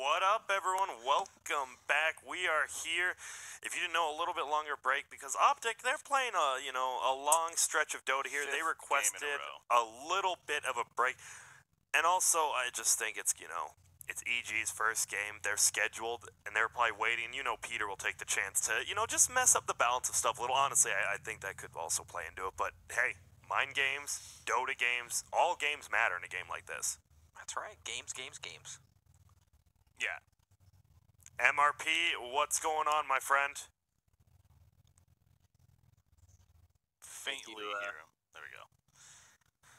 What up, everyone? Welcome back. We are here. If you didn't know, a little bit longer break because Optic, they're playing a long stretch of Dota here. They requested a little bit of a break. And also, I just think it's EG's first game. They're scheduled, and they're probably waiting. Peter will take the chance to, just mess up the balance of stuff a little. Honestly, I think that could also play into it. But, hey, mind games, Dota games, all games matter in a game like this. That's right. Games. Yeah. MRP, what's going on, my friend? Faintly hear him. There we go.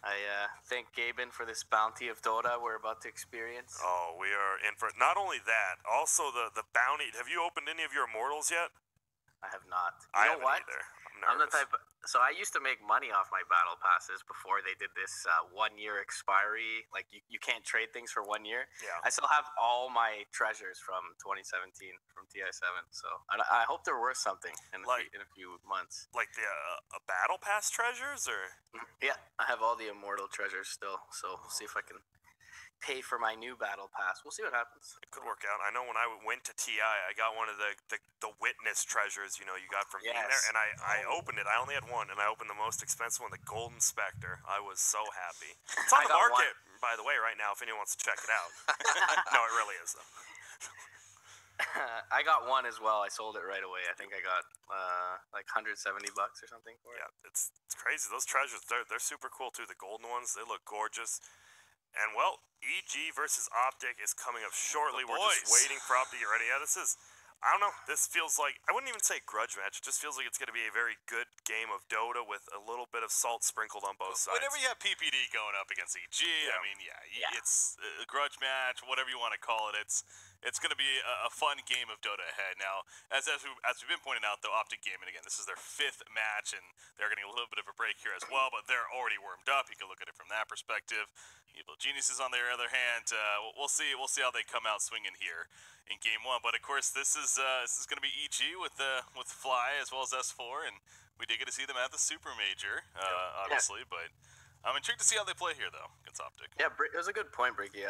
I thank Gaben for this bounty of Dota we're about to experience. Oh, we are in for not only that, also the bounty. Have you opened any of your Immortals yet? I have not. I haven't either. I'm the type of, so I used to make money off my battle passes before they did this 1 year expiry. Like you can't trade things for 1 year. Yeah. I still have all my treasures from 2017 from TI8. So I hope they're worth something in a few months. Like the battle pass treasures, or? Yeah, I have all the immortal treasures still. So we'll see if I can pay for my new battle pass. We'll see what happens. It could work out. I know when I went to TI, I got one of the witness treasures, you got from being there, and I opened it. I only had one, and I opened the most expensive one, the Golden Spectre. I was so happy. It's on the market, by the way, right now, if anyone wants to check it out. No, it really is, though. I got one as well. I sold it right away. I think I got like $170 or something for it. Yeah, it's crazy. Those treasures, they're super cool, too. The golden ones, they look gorgeous. And, well, EG versus Optic is coming up shortly. We're just waiting for Optic to get ready. Yeah, this is, I don't know, this feels like, I wouldn't even say grudge match. It just feels like it's going to be a very good game of Dota with a little bit of salt sprinkled on both sides. Whenever you have PPD going up against EG, I mean, it's a grudge match, whatever you want to call it. It's going to be a fun game of Dota ahead. Now, as we've been pointing out, though, Optic Gaming, again, this is their 5th match, and they're getting a little bit of a break here as well, but they're already warmed up. You can look at it from that perspective. Evil Geniuses, on their other hand, we'll see how they come out swinging here in Game 1. But, of course, this is going to be EG with Fly as well as S4, and we did get to see them at the Super Major, obviously, but I'm intrigued to see how they play here, though, against Optic. Yeah, it was a good point, Bricky.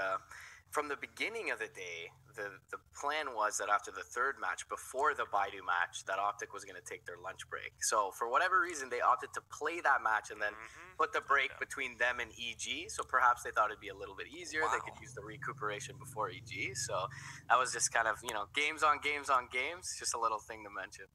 From the beginning of the day, the plan was that after the 3rd match, before the Baidu match, that Optic was going to take their lunch break. So for whatever reason, they opted to play that match and then put the break between them and EG. So perhaps they thought it'd be a little bit easier. They could use the recuperation before EG. So that was just kind of, games on games on games. Just a little thing to mention.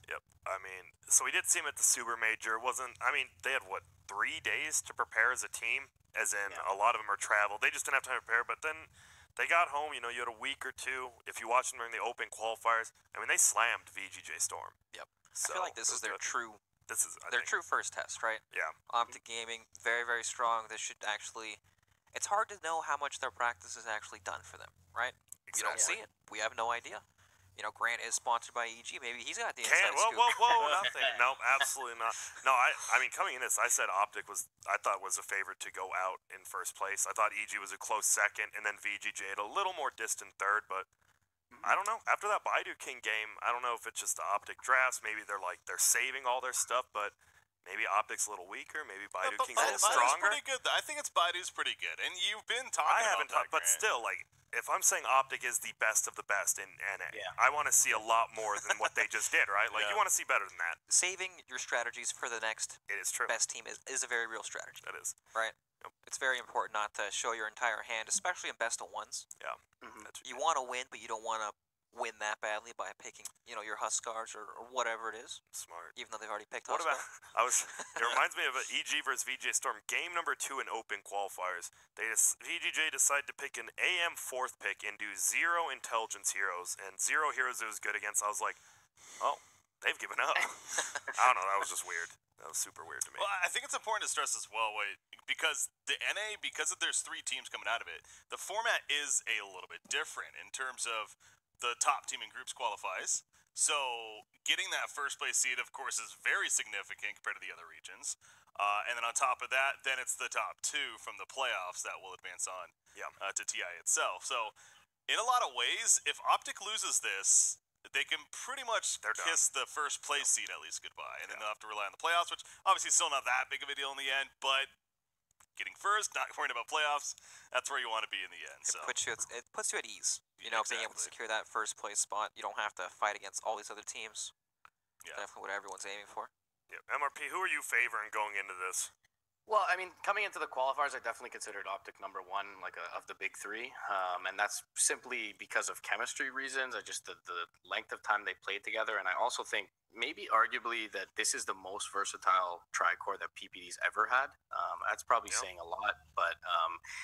Yep. I mean, so we did see them at the Super Major. They had, 3 days to prepare as a team? As in, a lot of them are traveled. They just didn't have time to prepare, but then they got home. You had a week or two. If you watch them during the open qualifiers, they slammed VGJ Storm. Yep. So, I feel like this is their true true first test, right? Yeah. Optic Gaming, very, very strong. This should actually... It's hard to know how much their practice is actually done for them, right? Exactly. You don't see it. We have no idea. Grant is sponsored by EG. Maybe he's got the inside scoop. Whoa, nothing. No, absolutely not. No, I mean, coming in this, I said Optic was a favorite to go out in first place. I thought EG was a close second, and then VGJ at a little more distant third, but I don't know. After that Baidu King game, I don't know if it's just the Optic drafts. Maybe they're saving all their stuff, but maybe Optic's a little weaker. Maybe Baidu King's a little stronger. Pretty good, though. I think Baidu's pretty good, and you've been talking about that, but still, if I'm saying Optic is the best of the best in NA, I want to see a lot more than what they just did, right? You want to see better than that. Saving your strategies for the next best team is a very real strategy. That is. Right? Yep. It's very important not to show your entire hand, especially in best of ones. Yeah. You want to win, but you don't want to win that badly by picking, your Huskars or whatever it is. Smart. Even though they've already picked What Huskar. about? It reminds me of EG versus VJ Storm game number 2 in open qualifiers. VGJ decided to pick an AM 4th pick and do 0 intelligence heroes and 0 heroes it was good against. I was like, oh, they've given up. I don't know. That was just weird. That was super weird to me. Well, I think it's important to stress as well, because the NA, because there's 3 teams coming out of it, the format is a little bit different in terms of the top team in groups qualifies. So getting that first place seed, of course, is very significant compared to the other regions. And then on top of that, then it's the top 2 from the playoffs that will advance on to TI itself. So in a lot of ways, if Optic loses this, they can pretty much kiss the first place seed at least goodbye. And then they'll have to rely on the playoffs, which obviously is still not that big of a deal in the end, but getting first, not worrying about playoffs. That's where you want to be in the end. So It puts you at ease. You know, being able to secure that first place spot. You don't have to fight against all these other teams. Yeah. Definitely what everyone's aiming for. Yeah. MRP, who are you favoring going into this? Well, I mean, coming into the qualifiers, I definitely considered Optic number one, of the big three, and that's simply because of chemistry reasons. Just the length of time they played together, and I also think maybe arguably that this is the most versatile tricore that PPD's ever had. That's probably saying a lot, but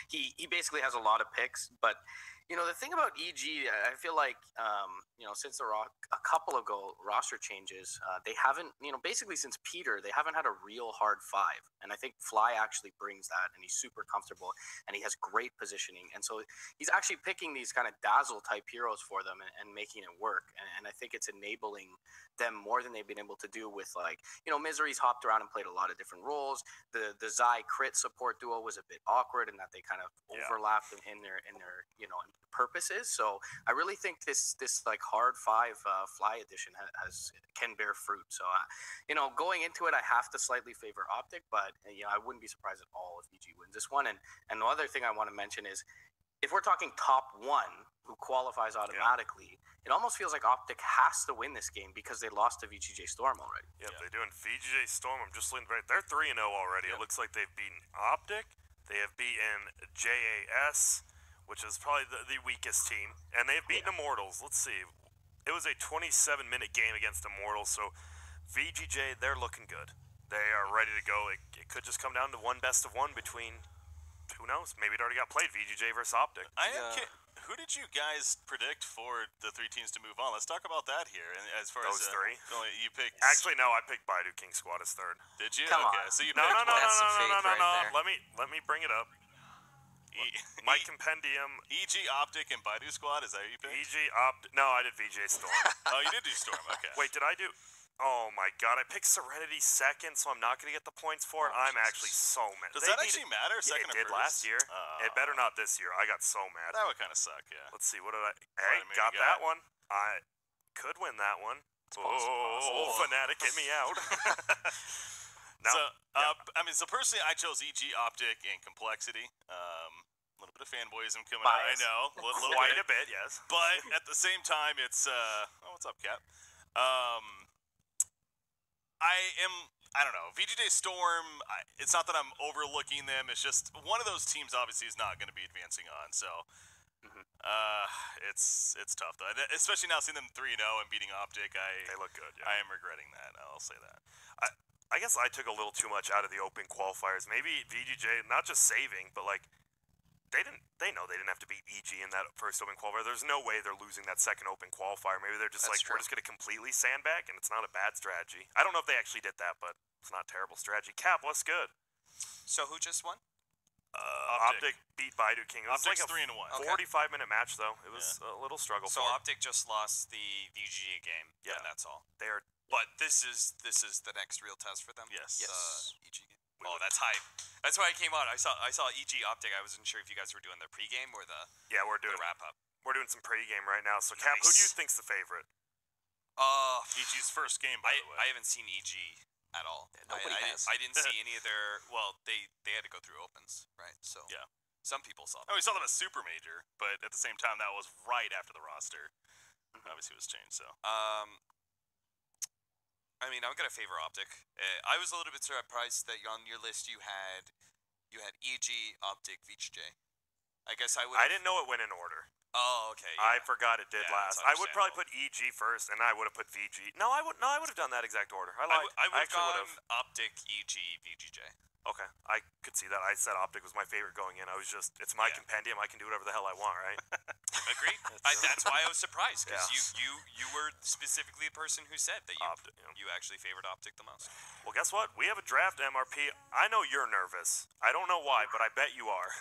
he basically has a lot of picks. But you know, the thing about EG, I feel like you know, since a couple of roster changes, they haven't, you know, basically since Peter, they haven't had a real hard five, and I think Fly actually brings that, and he's super comfortable, and he has great positioning, and so he's actually picking these kind of dazzle type heroes for them and making it work, and I think it's enabling them more than they've been able to do with, like, you know, Misery's hopped around and played a lot of different roles. The Zai crit support duo was a bit awkward in that they kind of overlapped in their you know, purposes. So I really think this like hard five Fly edition can bear fruit. So you know, going into it, I have to slightly favor Optic, but you know, I wouldn't be surprised at all if EG wins this one. And the other thing I want to mention is, if we're talking top one who qualifies automatically, it almost feels like Optic has to win this game because they lost to VGJ Storm already. Yeah, they do. And VGJ Storm, I'm just looking right. They're 3-0 already. It looks like they've beaten Optic. They have beaten JAS, which is probably the weakest team, and they've beaten Immortals. Let's see. It was a 27-minute game against Immortals, so VGJ, they're looking good. They are ready to go. It could just come down to one best of one between, who knows? Maybe it already got played, VGJ versus Optic. Who did you guys predict for the three teams to move on? Let's talk about that here. And as far Those as three, you picked. Actually, no, I picked Baidu King Squad as third. Did you? Come okay, on. so you No. There. Let me bring it up. My compendium. EG Optic and Baidu Squad. Is that what you picked? EG Optic. No, I did VJ Storm. Oh, you did do Storm. Okay. Wait, did I do? Oh my God! I picked Serenity second, so I'm not gonna get the points for it. I'm actually so mad. Does that actually matter? Second it did or first? last year. It better not this year. I got so mad. That would kind of suck. Yeah. Let's see. What did I? Hey, maybe got you that one. I could win that one. possible. Fanatic, get me out. No. So, I mean, so personally, I chose EG Optic and Complexity. A little bit of fanboyism coming out. I know, Quite a bit, yes. But at the same time, it's what's up, Cap? I don't know. VGJ Storm, it's not that I'm overlooking them. It's just one of those teams obviously is not going to be advancing on. So it's tough, though. Especially now seeing them 3-0 and beating Optic. They look good, yeah. I am regretting that. I'll say that. I guess I took a little too much out of the open qualifiers. Maybe VGJ, not just saving, but like, they know they didn't have to beat EG in that first open qualifier. There's no way they're losing that second open qualifier. Maybe they're just we're just going to completely sandbag, and it's not a bad strategy. I don't know if they actually did that, but it's not a terrible strategy. Cap, what's good? So who just won? Optic beat Baidu King. It was Optic's like a 3-1. 45-minute match, though. It was a little struggle So for them. Optic just lost the VGA game. Yeah. And that's all. They are. But this is the next real test for them. Yes. EG game. Oh, that's hype. That's why I came out. I saw EG Optic. I wasn't sure if you guys were doing the pregame or the We're doing wrap up. We're doing some pregame right now. So Cap, who do you Nice. think's the favorite? EG's first game, by the way. I haven't seen EG at all. Nobody has. I didn't see any of their. Well, they had to go through opens, right? So Yeah. some people saw Oh, them. we saw them as super major, but at the same time, that was right after the roster. Obviously, it was changed. So I mean, I'm gonna favor Optic. I was a little bit surprised that on your list you had EG, Optic, VGJ. I guess I would. I didn't know it went in order. Oh, okay. I Yeah. forgot it did Yeah, last. that's I would probably put understandable. EG first, and I would have put VG. No, I would have done that exact order. I I would have actually would gone have. Optic, EG, VGJ. Okay, I could see that. I said Optic was my favorite going in. I was just, it's my Yeah. compendium. I can do whatever the hell I want, right? Agreed. That's why I was surprised because Yeah. you were specifically the person who said that Optic, you actually favored Optic the most. Well, guess what? We have a draft, MRP. I know you're nervous. I don't know why, but I bet you are.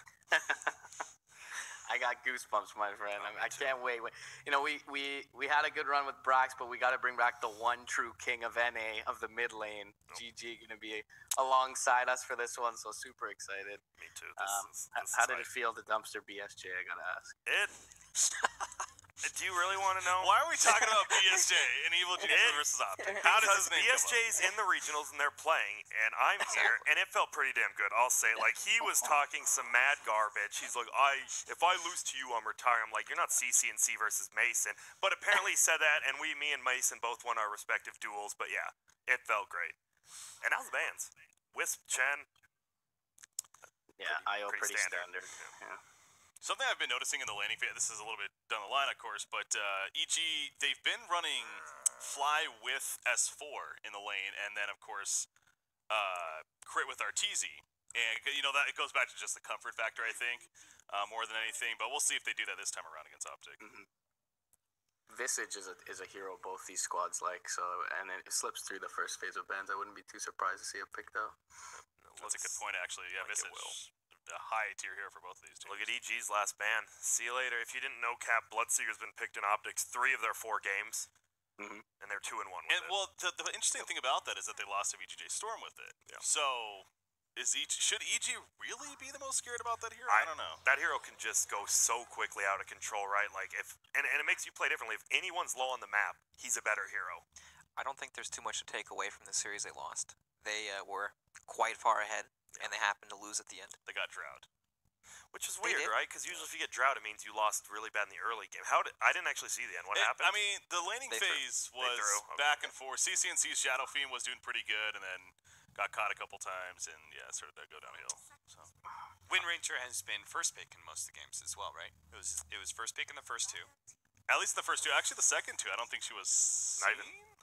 I got goosebumps, my friend. I can't wait. You know, we had a good run with Brax, but we got to bring back the one true king of NA of the mid lane. GG going to be alongside us for this one, so super excited. Me too. How did it feel to dumpster BSJ? I gotta ask. Do you really want to know? Why are we talking about BSJ and Evil Genius versus Optic? How does his name BSJ's in the regionals and they're playing, and I'm here, and it felt pretty damn good. I'll say, like, he was talking some mad garbage. He's like, if I lose to you, I'm retiring. I'm like, you're not CCNC versus Mason, but apparently he said that, and me and Mason both won our respective duels. But yeah, it felt great. And that was the bands. Wisp, Chen. Yeah, IO pretty standard. Yeah. Something I've been noticing in the laning phase, this is a little bit down the line, of course, but EG, they've been running Fly with S4 in the lane, and then, of course, Crit with Arteezy. And, you know, that it goes back to just the comfort factor, I think, more than anything. But we'll see if they do that this time around against Optic. Mm-hmm. Visage is a hero both these squads like, so, and it slips through the first phase of bans. I wouldn't be too surprised to see it picked up. That's a good point, actually. Yeah, like Visage. A high tier hero for both of these teams. Look at EG's last ban. See you later. If you didn't know, Cap Bloodseeker's been picked in Optics 3 of their 4 games, and they're 2-1 with it. Well, the interesting thing about that is that they lost to VGJ Storm with it. Yeah. So, should EG really be the most scared about that hero? I don't know. That hero can just go so quickly out of control, right? Like and it makes you play differently. If anyone's low on the map, he's a better hero. I don't think there's too much to take away from the series they lost. They were quite far ahead. And they happened to lose at the end. They got drought. Which is weird, right? Because usually if you get drought, it means you lost really bad in the early game. I didn't actually see the end. What happened? I mean, the laning phase was back and forth. CCNC's Shadow Fiend was doing pretty good, and then got caught a couple times, and yeah, started to go downhill. So, Wind Ranger has been first pick in most of the games as well, right? It was first pick in the first 2. At least the first 2. Actually, the second 2, I don't think she was.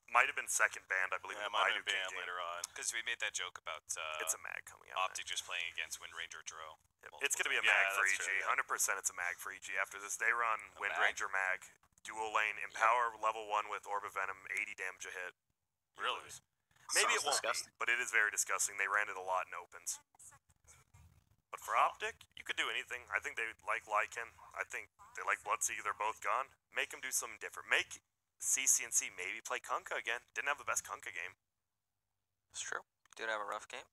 Might have been second banned, I believe. Yeah, might have been banned later on. Because we made that joke about it's a mag coming out. Optic just playing against Wind Ranger Dro. It's going to be a mag for EG. 100% it's a mag for EG. After this, they run Wind Ranger mag, dual lane, Empower level 1 with Orb of Venom, 80 damage a hit. Really? Maybe it won't be, but it is very disgusting. They ran it a lot in opens. But for Optic, you could do anything. I think they like Lycan. I think they like Bloodseeker. They're both gone. Make them do something different. Make CCNC maybe play Kunkka again. Didn't have the best Kunkka game. It's true. Did have a rough game.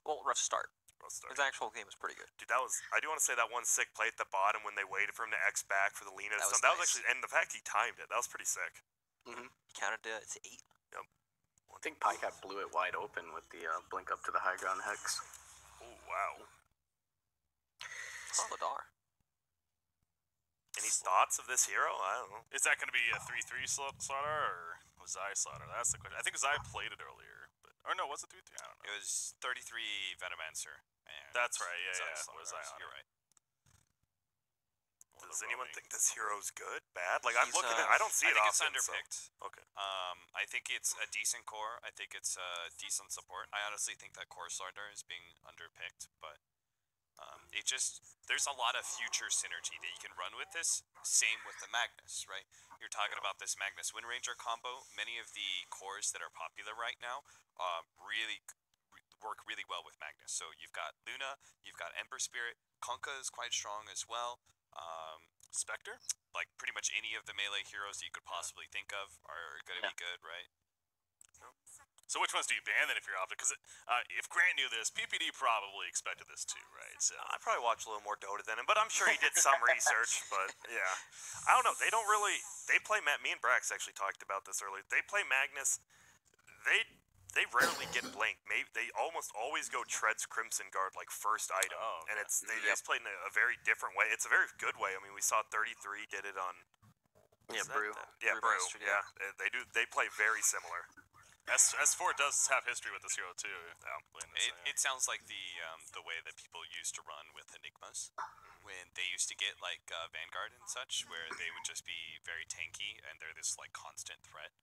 Well, rough start. His actual game was pretty good. Dude, I do want to say that one sick play at the bottom when they waited for him to X back for the Lena. That was actually, and the fact he timed it, that was pretty sick. Counted it to 8. Yep. I think Pycat blew it wide open with the blink up to the high ground hex. Oh, wow. Solidar. Any thoughts of this hero? I don't know. Is that going to be a 3-3 slaughter or was Zai slaughter? That's the question. I think Zai played it earlier. Or no, was it 3-3? I don't know. It was 33 Venomancer. That's right, yeah. Was Zai on You're right. Does anyone think this hero's good? Bad? Like, I'm looking at it. I don't see it often. often. I think it's underpicked. So. Okay. I think it's a decent core. I think it's a decent support. I honestly think that core Slardar is being underpicked, but it just, there's a lot of future synergy that you can run with this. Same with the Magnus, right? You're talking about this Magnus Wind Ranger combo. Many of the cores that are popular right now really work really well with Magnus. So you've got Luna, you've got Ember Spirit, Kunkka is quite strong as well. Spectre? Like pretty much any of the melee heroes that you could possibly think of are going to be good, right? So which ones do you ban then if you're Optic? Because if Grant knew this, PPD probably expected this too, right? So I probably watched a little more Dota than him, but I'm sure he did some research. But yeah, I don't know. They don't really. They play Me and Brax actually talked about this earlier. They play Magnus. They rarely get Blink. Maybe they almost always go Treads Crimson Guard like first item, and it's they just play in a very different way. It's a very good way. I mean, we saw 33 did it on. Brew. Brew. Yeah, they do. They play very similar. S4 does have history with this hero too. It sounds like the way that people used to run with Enigmas, when they used to get like Vanguard and such, where they would just be very tanky and they're this like constant threat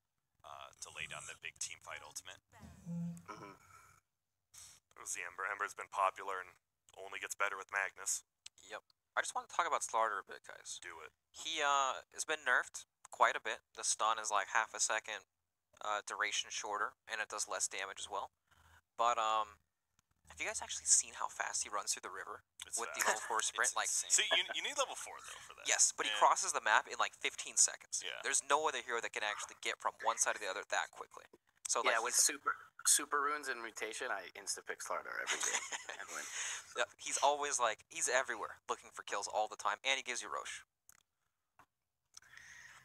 to lay down the big team fight ultimate. It was the Ember. Ember's been popular and only gets better with Magnus. Yep. I just want to talk about Slardar a bit, guys. Do it. He has been nerfed quite a bit. The stun is like half a second. Duration shorter, and it does less damage as well. But have you guys actually seen how fast he runs through the river with the level 4 sprint? Like, see, you need level 4 though for that. Yes, but he crosses the map in like 15 seconds. Yeah. There's no other hero that can actually get from one side to the other that quickly. So yeah, like, with super runes and mutation, I insta pick Slardar every day and win. Yeah, he's always like he's everywhere, looking for kills all the time, and he gives you Roche.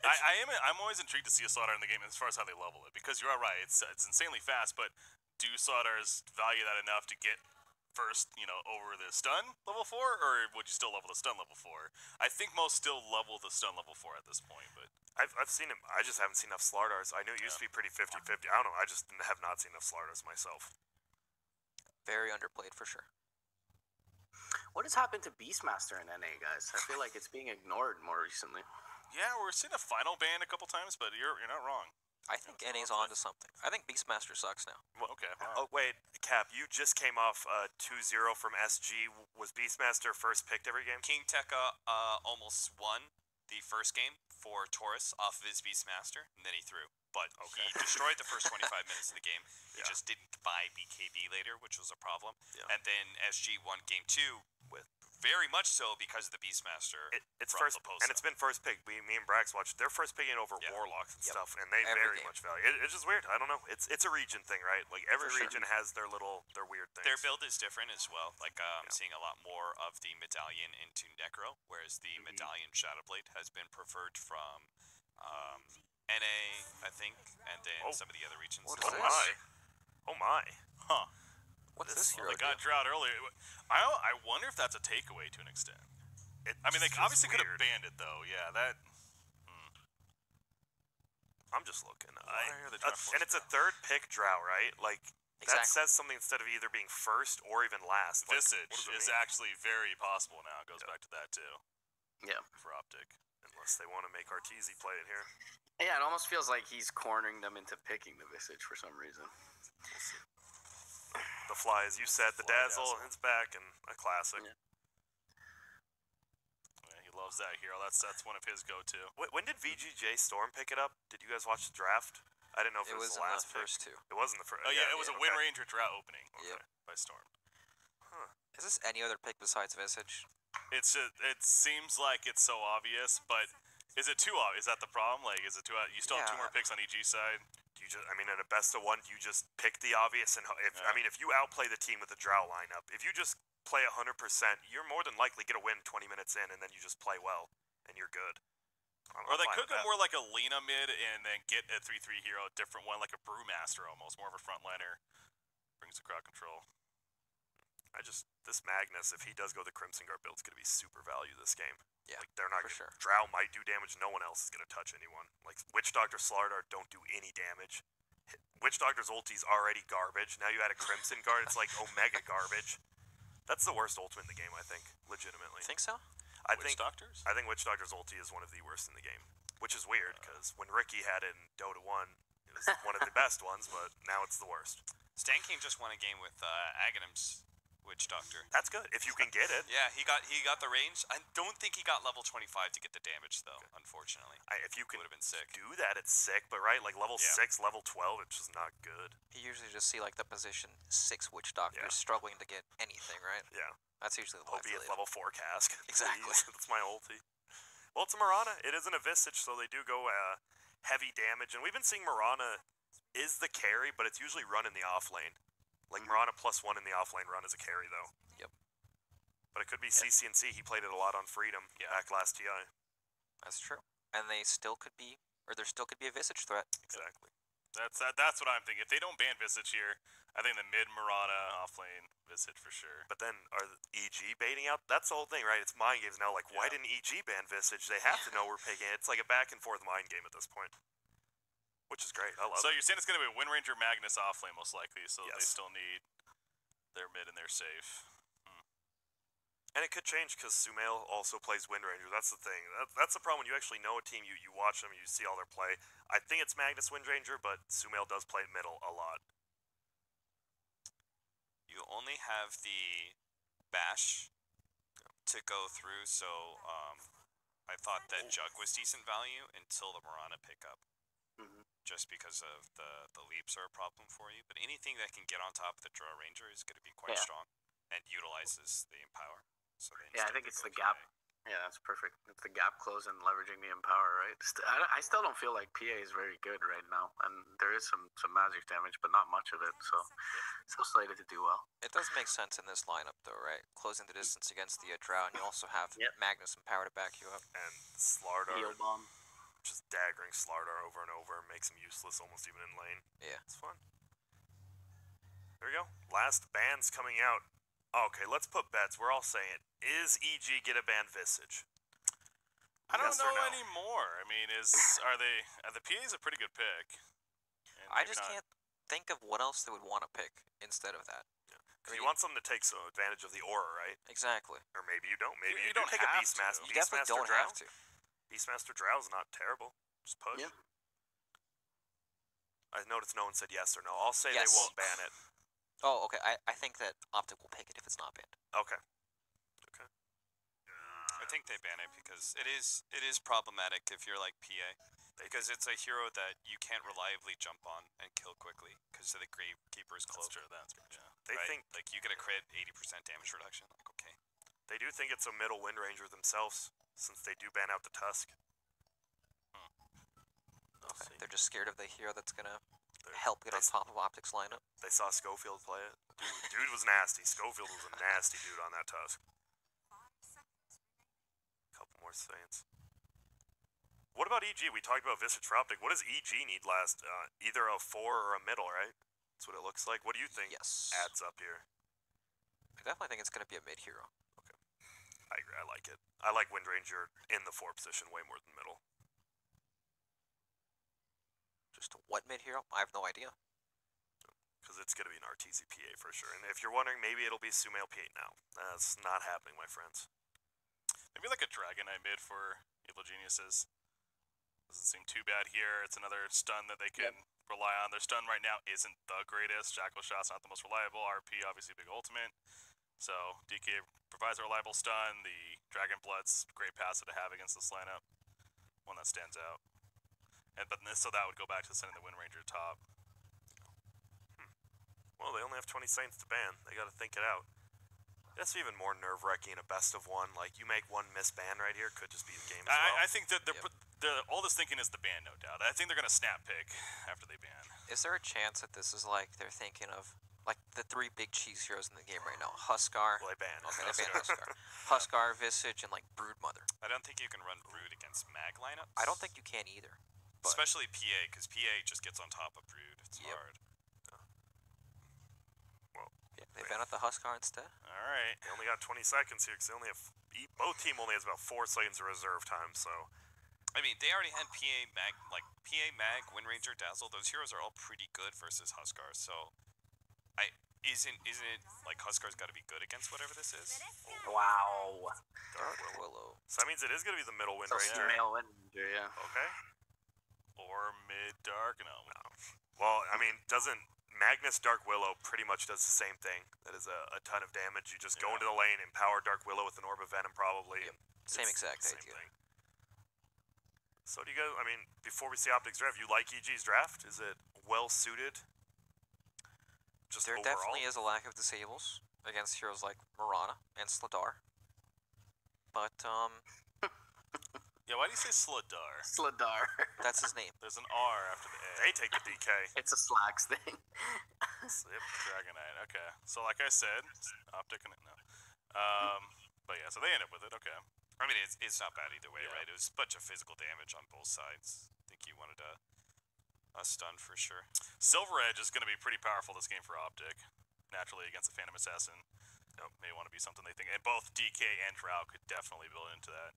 I'm always intrigued to see a Slardar in the game as far as how they level it, because you're right, it's insanely fast, but do Slardars value that enough to get first, over the stun level 4, or would you still level the stun level 4? I think most still level the stun level 4 at this point, but I've seen him. I just haven't seen enough Slardars. I knew it used to be pretty 50-50. I don't know. I just have not seen enough Slardars myself. Very underplayed for sure. What has happened to Beastmaster in NA, guys? I feel like it's being ignored more recently. yeah, we're seeing a final ban a couple times, but you're not wrong. I think NA's on to something. I think Beastmaster sucks now. Well, Okay. Oh wait, Cap, you just came off 2-0 from SG. Was Beastmaster first picked every game? King Tekka almost won the first game for Taurus off of his Beastmaster, and then he threw. But he destroyed the first 25 minutes of the game. He just didn't buy BKB later, which was a problem. Yeah. And then SG won game 2 with very much so because of the Beastmaster. It's from first, Leposa. and it's been first pick. Me and Brax watched. They're first picking over Yeah. Warlocks and Yep. stuff, and they Every very game. much value. It's just weird. I don't know. It's a region thing, right? Like every For sure. region has their weird things. Their build is different as well. Like I'm seeing a lot more of the medallion into Necro, whereas the medallion Shadowblade has been preferred from NA, I think, and then some of the other regions. What as is Oh well. this? my! Oh my! Huh. What's This- this hero? They got Drought earlier. I wonder if that's a takeaway to an extent. I mean, they It's obviously could have weird. banned it, though. Yeah, that. I'm just looking. Why are the and draft it's a third pick drought, right? Like that Exactly. says something instead of either being first or even last. Like, Visage what does it is mean? actually very possible now. It goes back to that, too, Yeah. for Optic. Unless they want to make Arteezy play it here. Yeah, it almost feels like he's cornering them into picking the Visage for some reason. The Fly, as you said, the Fly Dazzle, Dazzle. it's back and a classic. Yeah. Yeah, he loves that hero. That's one of his go-to. When did VGJ Storm pick it up? Did you guys watch the draft? I didn't know if It it was was the in the last pick. first two. It wasn't the first. Oh, yeah, it was a Wind Ranger drought opening Yep. by Storm. Is this any other pick besides Visage? It seems like it's so obvious, but is it too obvious? Is that the problem? Like, is it too? You still have 2 Yeah. more picks on EG side. You just, I mean, in a best of one, you just pick the obvious, and Yeah. I mean, if you outplay the team with the drought lineup, if you just play 100%, you're more than likely get a win 20 minutes in, and then you just play well, and you're good. Or they fine could with go that. more like a Lena mid and then get a 3-3 hero, a different one, like a Brewmaster almost, more of a frontliner. Brings the crowd control. This Magnus, if he does go the Crimson Guard build, it's going to be super value this game. Yeah, Like, they're not for gonna, sure. Drow might do damage, no one else is going to touch anyone. Like, Witch Doctor Slardar don't do any damage. Witch Doctor's ulti's already garbage. Now you add a Crimson Guard, it's like Omega garbage. That's the worst ultimate in the game, I think, legitimately. Think so? I Witch think Doctors? I think Witch Doctor's ulti is one of the worst in the game, which is weird because when Ricky had it in Dota 1, it was one of the best ones, but now it's the worst. Stan King just won a game with Aghanim's Witch Doctor. That's good if you can get it. Yeah, he got the range. I don't think he got level 25 to get the damage though. Unfortunately, If you can would have been sick. do that, it's sick. But right, like level Yeah. 6, level 12, it's just not good. You usually just see like the position 6 Witch Doctors Yeah. struggling to get anything, right? Yeah. That's usually the Albeit life level 4 cask. Exactly. Please. That's my ulti. Well, it's a Mirana. It isn't a Visage, so they do go heavy damage. And we've been seeing Mirana is the carry, but it's usually run in the off lane. Like Mirana +1 in the off lane run is a carry, though. Yep. But it could be CC&C. He played it a lot on Freedom back last TI. That's true. And they still could be, or there still could be a Visage threat. Exactly. That's what I'm thinking. If they don't ban Visage here, I think the mid Mirana offlane Visage for sure. But then are the EG baiting out? That's the whole thing, right? It's mind games now. Like, why Yeah. didn't EG ban Visage? They have to know we're picking it. It's like a back and forth mind game at this point. Which is great. I love So it. you're saying it's going to be a Wind Ranger Magnus offlane most likely, so they Yes. still need their mid and their safe. And it could change because Sumail also plays Wind Ranger. That's the thing. That's the problem when you actually know a team. You watch them, you see all their play. I think it's Magnus Wind Ranger, but Sumail does play middle a lot. You only have the bash to go through, so I thought that Jug was decent value until the Mirana pickup. Just because of the leaps are a problem for you. But anything that can get on top of the Draw Ranger is going to be quite strong and utilizes the Empower. So they Yeah, I think it's the gap. Yeah, that's perfect. It's the gap close and leveraging the Empower, right? I still don't feel like PA is very good right now. And there is some magic damage, but not much of it. So still slated to do well. It does make sense in this lineup, though, right? Closing the distance against the Drow, and you also have Magnus and Power to back you up. And Slardar. Heal bomb. just daggering Slardar over and over, makes him useless almost even in lane. Yeah. It's fun. There we go. Last ban's coming out. Okay, let's put bets. We're all saying, is EG get a ban Visage? I don't Yes or know no? anymore. I mean, are the PA's a pretty good pick? And I maybe just not- can't think of what else they would want to pick instead of that. Because you want something to take some advantage of the aura, right? Exactly. Or maybe you don't. Maybe You you, do don't take a have Beastmaster. to. You definitely don't Drow. have to. Beastmaster Drow's not terrible. Just push. Yeah. I noticed no one said yes or no. I'll say Yes. they won't ban it. Oh, okay. I think that Optic will pick it if it's not banned. Okay. I think they ban it because it is problematic if you're like PA. Because it's a hero that you can't reliably jump on and kill quickly because of the Gravekeeper's cloak. That's true. That's true. Yeah. They right? think like you get a crit 80% damage reduction. Like okay. they do think it's a middle Wind Ranger themselves, since they do ban out the Tusk. Okay. They're just scared of the hero that's gonna They're- help get on they- top of Optic's lineup. They saw Schofield play it. Dude was nasty. Schofield was a nasty dude on that Tusk. Couple more seconds. What about EG? We talked about Visage for Optic. What does EG need last? Either a 4 or a middle, right? That's what it looks like. What do you think Yes. adds up here? I definitely think it's gonna be a mid hero. I agree. I like it. I like Wind Ranger in the 4 position way more than middle. Just what mid hero? I have no idea. Because it's going to be an RTZ-PA for sure. And if you're wondering, maybe it'll be Sumail P8 now. That's not happening, my friends. Maybe like a Dragon Knight mid for Evil Geniuses. Doesn't seem too bad here. It's another stun that they can rely on. Their stun right now isn't the greatest. Jackal Shot's not the most reliable. RP, obviously, big ultimate. So DK provides a reliable stun. The Dragon Blood's great passive to have against this lineup. One that stands out. So that would go back to sending the Wind Ranger top. Well, they only have 20 Saints to ban. They got to think it out. That's even more nerve-wracking in a best of one. Like, you make one miss ban right here, could just be the game as well. I think that all this thinking is the ban, no doubt. I think they're going to snap pick after they ban. Is there a chance that this is like they're thinking of like the 3 big cheese heroes in the game right now? Huskar. Well, they ban. Okay, they banned Huskar. Huskar, Visage, and like Broodmother. I don't think you can run Brood against mag lineups. I don't think you can either. But Especially PA, because PA just gets on top of Brood. It's Yep. hard. yeah, they banned out the Huskar instead. All right. They only got 20 seconds here because they only have both team only has about 4 seconds of reserve time. So I mean, they already had PA mag, Wind Ranger, Dazzle. Those heroes are all pretty good versus Huskar. So, isn't it like Huskar's got to be good against whatever this is? Wow. Dark Dark Willow. Willow. So that means it is going to be the middle Wind So Ranger. Sumail Wind Ranger, yeah. Okay. Or mid dark. No. Well, I mean, doesn't Magnus Dark Willow pretty much does the same thing? That is a ton of damage. You just go Yeah. into the lane, empower Dark Willow with an Orb of Venom, probably. Yep. and Same it's exact the same idea. thing. So do you guys? I mean, before we see Optics draft, you like EG's draft? Is it well suited? Just There overall? definitely is a lack of disables against heroes like Mirana and Sladar. But Yeah, why do you say Sladar? Sladar. that's his name. There's an R after the A. They take the DK. It's a Slacks thing. Yep. Dragonite. Okay. So like I said, Optic and no. But yeah, so they end up with it. Okay. I mean, it's not bad either way, Yeah. right? It was a bunch of physical damage on both sides. I think he wanted a stun for sure. Silver Edge is going to be pretty powerful this game for Optic. Naturally against the Phantom Assassin. May want to be something they think. And both DK and Drow could definitely build into that.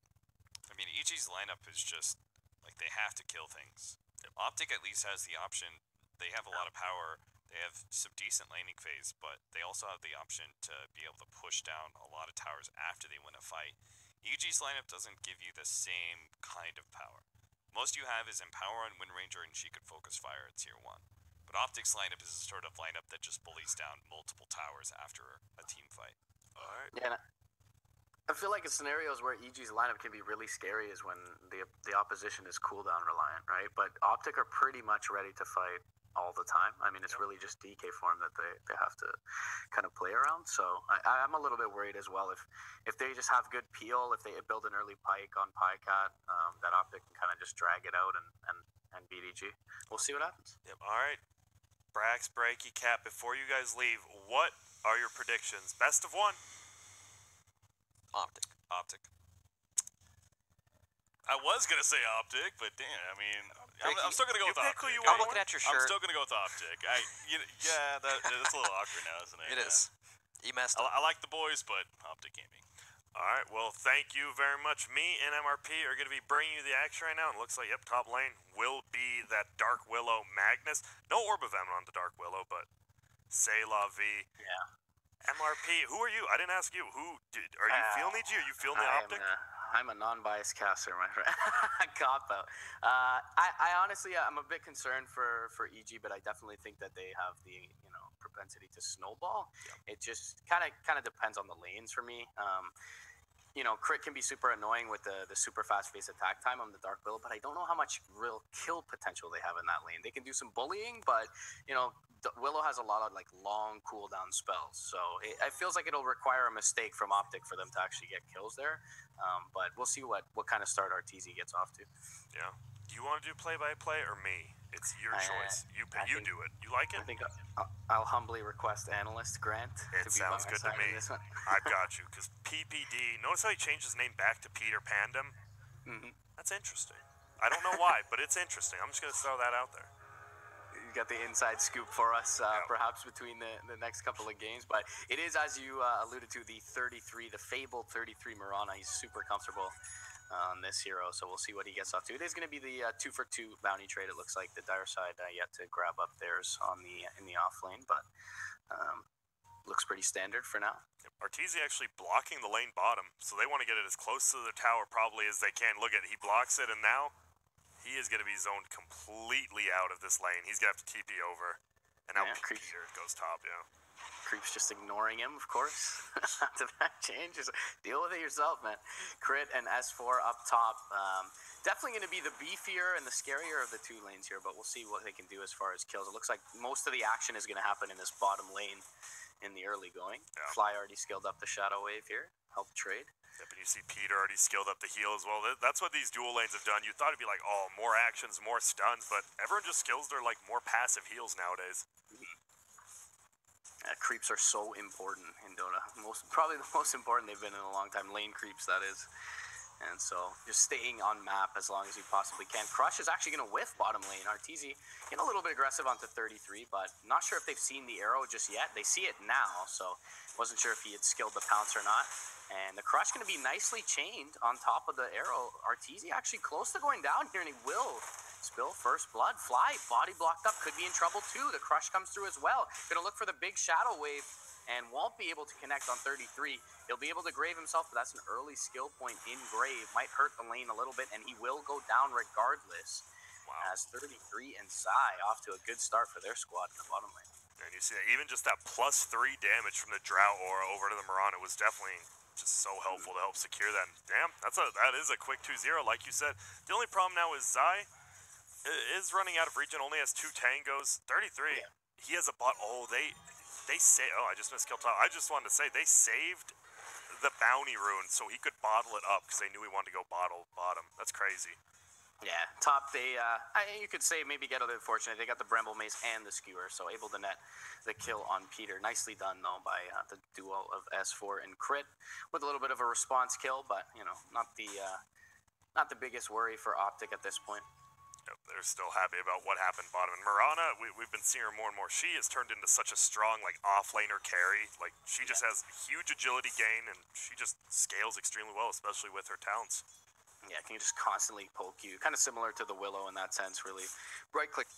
I mean, EG's lineup is just like they have to kill things. Optic at least has the option. They have a lot of power. They have some decent laning phase, but they also have the option to be able to push down a lot of towers after they win a fight. EG's lineup doesn't give you the same kind of power. Most you have is Empower on Wind Ranger, and she could focus fire at tier 1. But Optic's lineup is a sort of lineup that just bullies down multiple towers after a team fight. Alright. Yeah, and I feel like in scenarios where EG's lineup can be really scary is when the opposition is cooldown reliant, right? But Optic are pretty much ready to fight all the time. I mean, it's really just DK form that they have to kind of play around. So I'm a little bit worried as well if they just have good peel, if they build an early pike on Pycat, that Optic can kind of just drag it out and beat EG. We'll see what happens. Yep. Alright. Brax, Breaky, Cap, before you guys leave, what are your predictions? Best of one? Optic. Optic. I was gonna say Optic, but damn, I mean, I'm still gonna go with pick Optic. who you I'm want. looking at your I'm shirt. still gonna go with Optic. That's a little awkward now, isn't it? It is. You messed I up. like the boys, but Optic Gaming. All right, well, thank you very much. Me and MRP are going to be bringing you the action right now. And it looks like, yep, top lane will be that Dark Willow Magnus. No Orb of Venom on the Dark Willow, but C'est la vie. Yeah. MRP, who are you? I didn't ask you. Are you feeling EG? Are you feeling the Optic? I'm a non-biased caster, my friend. Cop out. I honestly, I'm a bit concerned for EG, but I definitely think that they have the propensity to snowball. It just kind of depends on the lanes for me. Crit can be super annoying with the super fast-paced attack time on the Dark Willow, but I don't know how much real kill potential they have in that lane. They can do some bullying, but Willow has a lot of long cooldown spells, so it feels like it'll require a mistake from Optic for them to actually get kills there. But we'll see what kind of start RTZ gets off to. Yeah. Do you want to do play-by-play or me? It's your choice. You do it. You like it? I think I'll humbly request analyst Grant It to be sounds by my good to side me. in this one. I've got you, because PPD, notice how he changed his name back to Peter Pandem? Mm-hmm. That's interesting. I don't know why, but it's interesting. I'm just going to throw that out there. You got the inside scoop for us, perhaps between the next couple of games. But it is, as you alluded to, the fabled 33 Mirana. He's super comfortable on this hero, so we'll see what he gets up to. It is going to be the 2-for-2 bounty trade. It looks like the dire side yet to grab up theirs in the off lane, but looks pretty standard for now. Arteezy actually blocking the lane bottom, so they want to get it as close to the tower probably as they can. Look at it, he blocks it, and now he is going to be zoned completely out of this lane. He's going to have to TP over, and now Peter goes top, Creep's just ignoring him, of course. After that change, just deal with it yourself, man. Crit and S4 up top. Definitely going to be the beefier and the scarier of the two lanes here, but we'll see what they can do as far as kills. It looks like most of the action is going to happen in this bottom lane in the early going. Yeah. Fly already skilled up the Shadow Wave here. Help trade. Yep, and you see Peter already skilled up the heal as well. That's what these dual lanes have done. You thought it'd be like, oh, more actions, more stuns, but everyone just skills their more passive heals nowadays. Creeps are so important in Dota. Probably the most important they've been in a long time. Lane creeps, that is. And so just staying on map as long as you possibly can. Crush is actually going to whiff bottom lane. RTZ getting a little bit aggressive onto 33, but not sure if they've seen the arrow just yet. They see it now, so wasn't sure if he had skilled the pounce or not. And the Crush going to be nicely chained on top of the arrow. RTZ actually close to going down here, and he will spill first blood. Fly, body blocked up, could be in trouble too. The Crush comes through as well. Going to look for the big Shadow Wave and won't be able to connect on 33. He'll be able to grave himself, but that's an early skill point in grave. Might hurt the lane a little bit, and he will go down regardless. Wow. As 33 and Zai off to a good start for their squad in the bottom lane. And you see that even just that +3 damage from the Drought Aura over to the Mirana was definitely just so helpful to help secure that. And damn, that is a quick 2-0, like you said. The only problem now is Zai is running out of regen, only has 2 tangos. 33, yeah. He has a bot. Oh, they say. Oh, I just missed kill top. I just wanted to say they saved the bounty rune so he could bottle it up because they knew he wanted to go bottom. That's crazy. Yeah, top, you could say maybe get a little fortunate. They got the Bramble Mace and the Skewer, so able to net the kill on Peter. Nicely done, though, by the duo of S4 and Crit with a little bit of a response kill, but, not the biggest worry for Optic at this point. Yep, they're still happy about what happened bottom. And Mirana, we've been seeing her more and more. She has turned into such a strong, off-laner carry. She just has huge agility gain, and she just scales extremely well, especially with her talents. Yeah, can just constantly poke you. Kind of similar to the Willow in that sense, really. Right-click.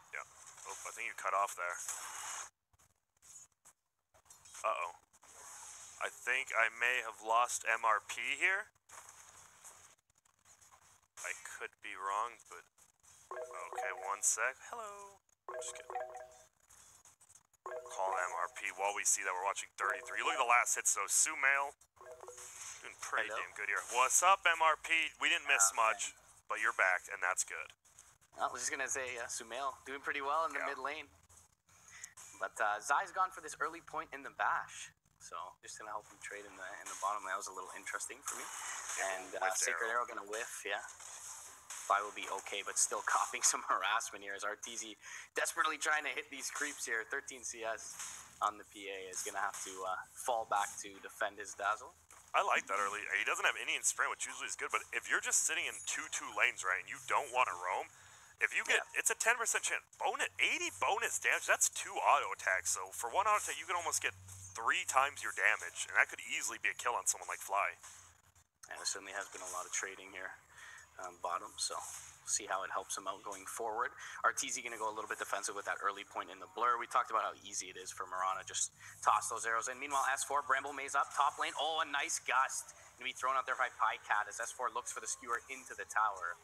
Yeah. Oh, I think you cut off there. Uh-oh. I think I may have lost MRP here. I could be wrong, but... Okay, one sec. Hello. Just kidding. Call MRP while we see that we're watching 33. Look at the last hits, though. Sumail. Doing pretty damn good here. What's up, MRP? We didn't miss much, but you're back, and that's good. I was just going to say, Sumail doing pretty well in the mid lane. But Zai's gone for this early point in the bash. So just going to help him trade in the bottom lane. That was a little interesting for me. And Sacred Arrow going to whiff, yeah. Fly will be okay, but still copying some harassment here as RTZ desperately trying to hit these creeps here. 13 CS on the PA is going to have to fall back to defend his Dazzle. I like that early. He doesn't have any in sprint, which usually is good, but if you're just sitting in 2-2 lanes, right, and you don't want to roam, if you get, it's a 10% chance. 80 bonus damage, that's 2 auto attacks. So for 1 auto attack, you can almost get 3 times your damage, and that could easily be a kill on someone like Fly. And there certainly has been a lot of trading here bottom, so see how it helps him out going forward. RTZ going to go a little bit defensive with that early point in the blur. We talked about how easy it is for Mirana. Just toss those arrows in. Meanwhile, S4, Bramble Maze up, top lane. Oh, a nice gust. Going to be thrown out there by Pycat as S4 looks for the skewer into the tower.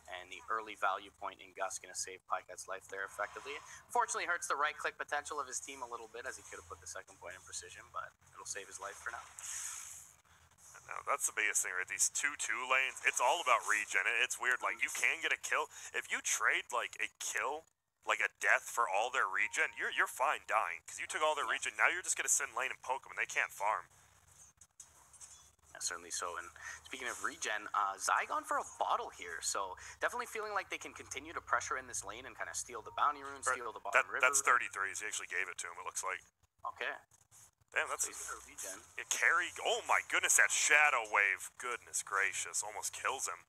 And the early value point in Gust going to save Pycat's life there effectively. Unfortunately, hurts the right-click potential of his team a little bit as he could have put the second point in precision, but it'll save his life for now. Now, that's the biggest thing, right? These 2-2 lanes, it's all about regen. It's weird. Like, you can get a kill. If you trade, like, a kill, like a death for all their regen, you're fine dying. Because you took all their regen. Now you're just going to sit in lane and poke them, and they can't farm. Yeah, certainly so. And speaking of regen, Zai gone for a bottle here. So definitely feeling like they can continue to pressure in this lane and kind of steal the bounty runes, steal the bottom river. That's 33s. He actually gave it to him, it looks like. Okay. Damn, that's regen. Yeah, carry. Oh my goodness, that shadow wave. Goodness gracious, almost kills him.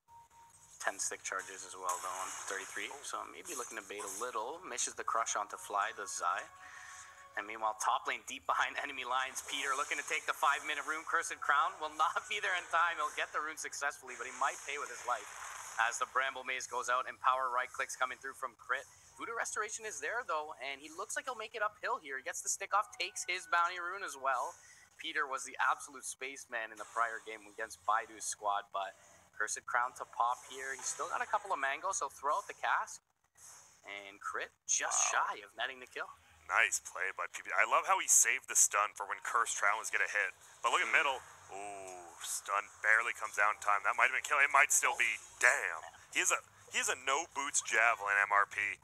10 stick charges as well, though, on 33. So maybe looking to bait a little. Misses the crush onto Fly, does Zai. And meanwhile, top lane deep behind enemy lines. Peter looking to take the 5-minute rune. Cursed Crown will not be there in time. He'll get the rune successfully, but he might pay with his life. As the Bramble Maze goes out and power right clicks coming through from Crit. Voodoo Restoration is there, though, and he looks like he'll make it uphill here. He gets the stick off, takes his bounty rune as well. Peter was the absolute spaceman in the prior game against Baidu's squad, but Cursed Crown to pop here. He's still got a couple of mangoes, so throw out the cask. And Crit just shy of netting the kill. Nice play by PB. I love how he saved the stun for when Cursed Crown was going to hit. But look at middle. Ooh, stun barely comes down in time. That might have been kill. It might still be. Damn. He has a no boots javelin MRP.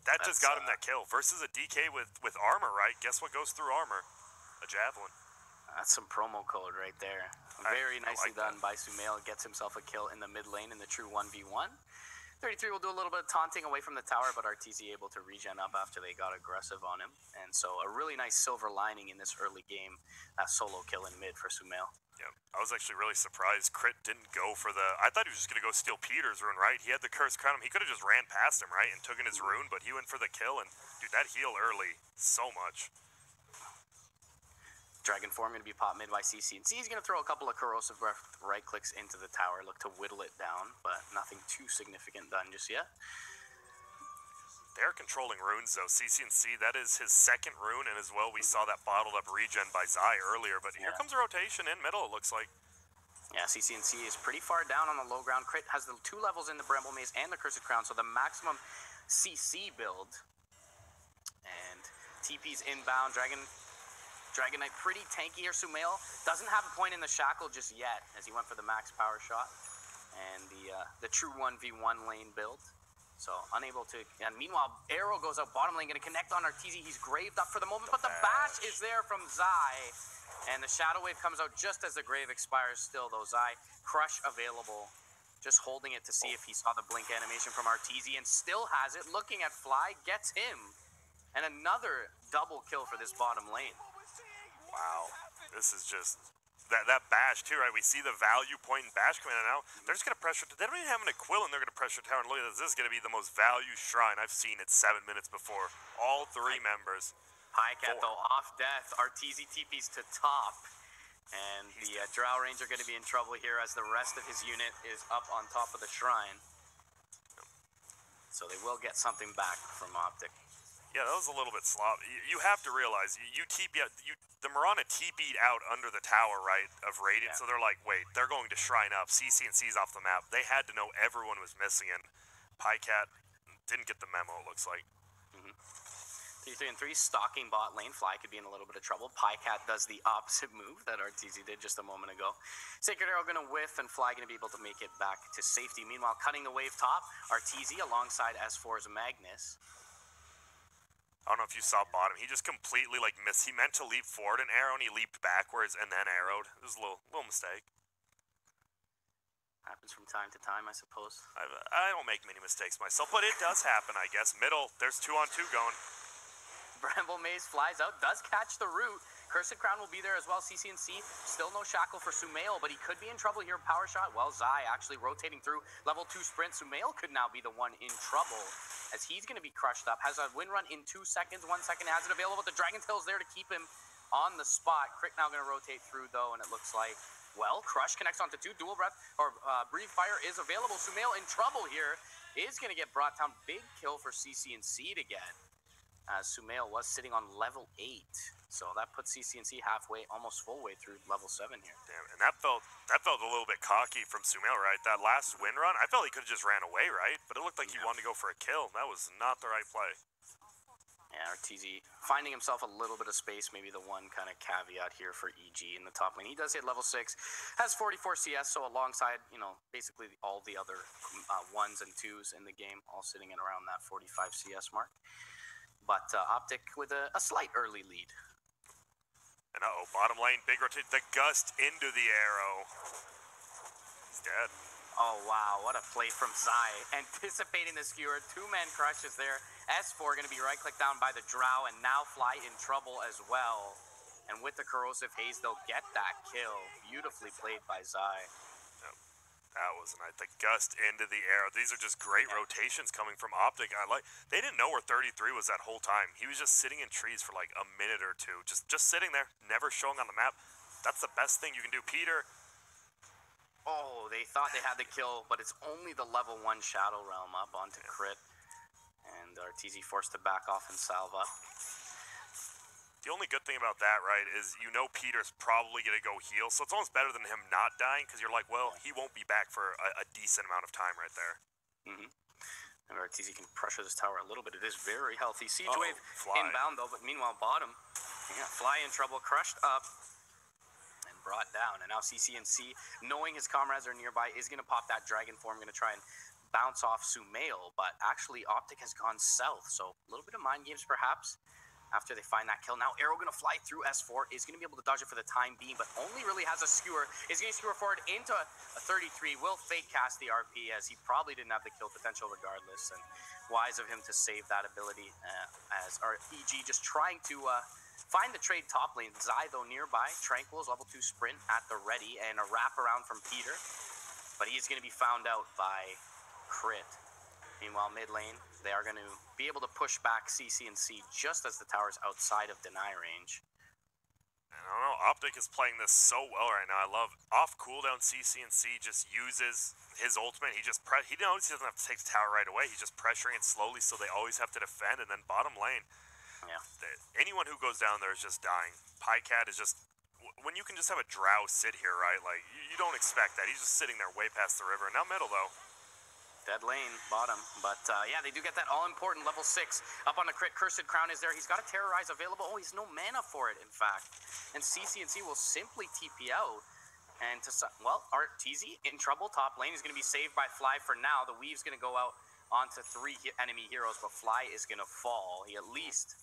That just got him that kill. Versus a DK with armor, right? Guess what goes through armor? A javelin. That's some promo code right there. Very nicely done by Sumail. Gets himself a kill in the mid lane in the true 1v1. 33 will do a little bit of taunting away from the tower, but RTZ able to regen up after they got aggressive on him. And so a really nice silver lining in this early game. That solo kill in mid for Sumail. Yeah, I was actually really surprised Crit didn't go for the... I thought he was just going to go steal Peter's rune, right? He had the Cursed Crown. He could have just ran past him, right, and took in his rune, but he went for the kill, and, dude, that heal early, so much. Dragon Form going to be popped mid by CC. And C's going to throw a couple of corrosive right clicks into the tower, look to whittle it down, but nothing too significant done just yet. They're controlling runes, though. CC&C, that is his second rune, and as well, we saw that bottled up regen by Zai earlier, but here comes a rotation in middle, it looks like. Yeah, CC&C is pretty far down on the low ground. Crit has the 2 levels in the Bramble Maze and the Cursed Crown, so the maximum CC build. And TP's inbound. Dragon Knight pretty tanky here. Sumail doesn't have a point in the shackle just yet, as he went for the max power shot. And the true 1v1 lane build. So unable to, and meanwhile, Arrow goes out bottom lane, going to connect on RTZ. He's graved up for the moment, but the bash is there from Zai. And the Shadow Wave comes out just as the grave expires still, though. Zai, crush available. Just holding it to see if he saw the blink animation from RTZ and still has it. Looking at Fly, gets him. And another double kill for this bottom lane. Wow. This is just... That bash, too, right? We see the value point in bash coming in now. They're just going to pressure... They don't even have an Aquila, and they're going to pressure tower. And look at this. This is going to be the most value shrine I've seen at 7 minutes before. All 3 members. Pycat, though, off death. RTZ TPs to top. And the Drow Ranger going to be in trouble here as the rest of his unit is up on top of the shrine. So they will get something back from Optic. Yeah, that was a little bit sloppy. You have to realize, you TP out, the Mirana TP'd out under the tower, right, of Radiant, so they're like, wait, they're going to shrine up, CC&C's off the map. They had to know everyone was missing, and Pycat didn't get the memo, it looks like. 3 and 3, stalking bot lane. Fly could be in a little bit of trouble. Pycat does the opposite move that RTZ did just a moment ago. Sacred Arrow going to whiff, and Fly going to be able to make it back to safety. Meanwhile, cutting the wave top, RTZ alongside S4's Magnus. I don't know if you saw bottom. He just completely, like, missed. He meant to leap forward an arrow, and he leaped backwards and then arrowed. It was a little mistake. Happens from time to time, I suppose. I don't make many mistakes myself, but it does happen, I guess. Middle, there's 2-on-2 going. Bramble Maze flies out, does catch the root. Cursed Crown will be there as well. CCNC, still no shackle for Sumail, but he could be in trouble here. Power shot. Well, Zai actually rotating through level 2 sprint. Sumail could now be the one in trouble as he's going to be crushed up. Has a win run in 2 seconds. 1 second has it available. The Dragon Tail's there to keep him on the spot. Crick now going to rotate through though, and it looks like, well, Crush connects onto 2. Dual breath or Breathe Fire is available. Sumail in trouble here. Is going to get brought down. Big kill for CCNC to get, as Sumail was sitting on level 8. So that puts CCNC halfway, almost full way through level 7 here. Damn, and that felt a little bit cocky from Sumail, right? That last win run, I felt he could have just ran away, right? But it looked like he wanted to go for a kill. That was not the right play. Yeah, RTZ finding himself a little bit of space, maybe the one kind of caveat here for EG in the top lane. He does hit level 6, has 44 CS, so alongside, you know, basically all the other 1s and 2s in the game, all sitting at around that 45 CS mark. But Optic with a slight early lead. And bottom lane, big rotate, the gust into the arrow. He's dead. Oh, wow, what a play from Zai. Anticipating the skewer, 2-man crush is there. S4 going to be right-clicked down by the Drow, and now Fly in trouble as well. And with the Corrosive Haze, they'll get that kill. Beautifully played by Zai. Yep. That was nice. The gust into the arrow. These are just great rotations coming from Optic. They didn't know where 33 was that whole time. He was just sitting in trees for like a minute or two. Just sitting there, never showing on the map. That's the best thing you can do. Peter. Oh, they thought they had the kill, but it's only the level 1 Shadow Realm up onto Crit. And RTZ forced to back off and salve up. The only good thing about that, right, is you know Peter's probably going to go heal, so it's almost better than him not dying, because you're like, well, he won't be back for a decent amount of time right there. And RTZ can pressure this tower a little bit. It is very healthy. Siege Wave inbound, though, but meanwhile, bottom. Yeah, Fly in trouble, crushed up. Brought down, and now CCNC, knowing his comrades are nearby, is going to pop that Dragon Form, going to try and bounce off Sumail, but actually Optic has gone south, so a little bit of mind games perhaps after they find that kill. Now Arrow going to fly through S4, is going to be able to dodge it for the time being, but only really has a skewer, is going to skewer forward into a 33, will fake cast the RP, as he probably didn't have the kill potential regardless, and wise of him to save that ability, as our EG just trying to find the trade top lane. Zai, though, nearby. Tranquil's level 2 sprint at the ready, and a wraparound from Peter. But he's going to be found out by Crit. Meanwhile, mid lane, they are going to be able to push back CCNC just as the tower's outside of deny range. I don't know, Optic is playing this so well right now. I love off cooldown. CCNC just uses his ultimate. He knows he doesn't have to take the tower right away. He's just pressuring it slowly, so they always have to defend. And then bottom lane, yeah, anyone who goes down there is just dying. Pycat is just, when you can just have a Drow sit here, right? Like, you don't expect that. He's just sitting there way past the river. Now middle, though. Dead lane, bottom. But, yeah, they do get that all-important level 6 up on the Crit. Cursed Crown is there. He's got a Terrorize available. Oh, he's no mana for it, in fact. And CCNC will simply TP out. And, well, RTZ in trouble. Top lane is going to be saved by Fly for now. The Weave's going to go out onto 3 enemy heroes, but Fly is going to fall. He at least,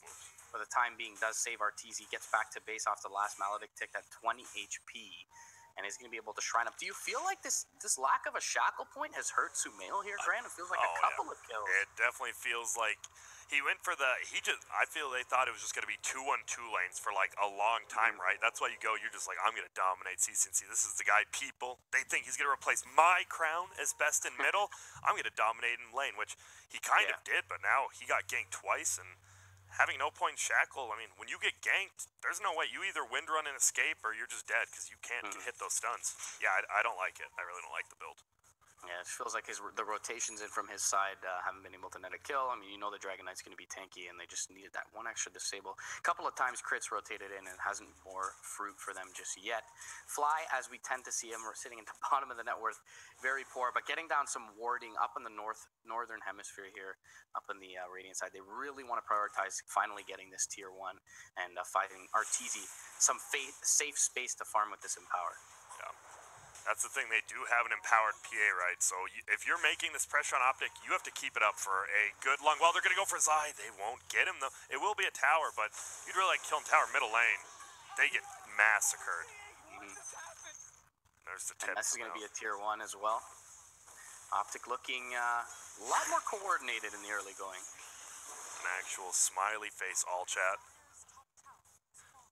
for the time being, does save RTZ. Gets back to base off the last Maledict tick at 20 HP, and is going to be able to shrine up. Do you feel like this lack of a shackle point has hurt Sumail here, Grant? It feels like a couple of kills. It definitely feels like he went for I feel they thought it was just going to be 2-1-2 lanes for like a long time, right? That's why you go, you're just like, I'm going to dominate CCNC. This is the guy people, they think he's going to replace my crown as best in middle. I'm going to dominate in lane, which he kind of did, but now he got ganked twice, and having no point shackle, I mean, when you get ganked, there's no way. You either wind run and escape, or you're just dead, because you can't hit those stuns. Yeah, I don't like it. I really don't like the build. Yeah, it feels like the rotations in from his side haven't been able to net a kill. I mean, you know the Dragon Knight's going to be tanky, and they just needed that one extra disable. A couple of times Crit's rotated in, and it hasn't bore fruit for them just yet. Fly, as we tend to see him, we're sitting at the bottom of the net worth, very poor, but getting down some warding up in the northern hemisphere here, up in the Radiant side. They really want to prioritize finally getting this tier 1 and finding RTZ some safe space to farm with this Empower. That's the thing, they do have an empowered PA, right? So if you're making this pressure on Optic, you have to keep it up for a good long... Well, they're going to go for Zai. They won't get him, though. It will be a tower, but you'd really like killing tower middle lane. They get massacred. There's the tip. And this is going to be a tier 1 as well. Optic looking a lot more coordinated in the early going. An actual smiley face all chat.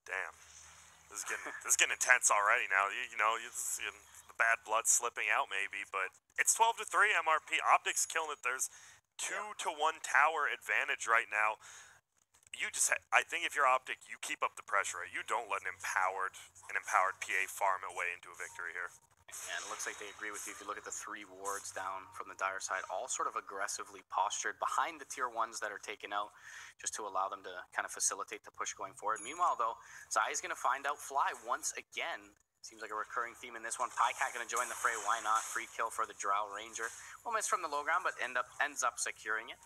Damn. This is getting intense already now. You know, the bad blood slipping out maybe, but it's 12-3 MRP. Optic's killing it. There's 2-1 tower advantage right now. I think if you're Optic, you keep up the pressure. Right? You don't let an empowered PA farm it way into a victory here. And it looks like they agree with you. If you look at the 3 wards down from the Dire side, all sort of aggressively postured behind the tier 1s that are taken out, just to allow them to kind of facilitate the push going forward. Meanwhile, though, Zai is going to find out Fly once again. Seems like a recurring theme in this one. Pycat going to join the fray. Why not? Free kill for the Drow Ranger. Will miss from the low ground, but ends up securing it.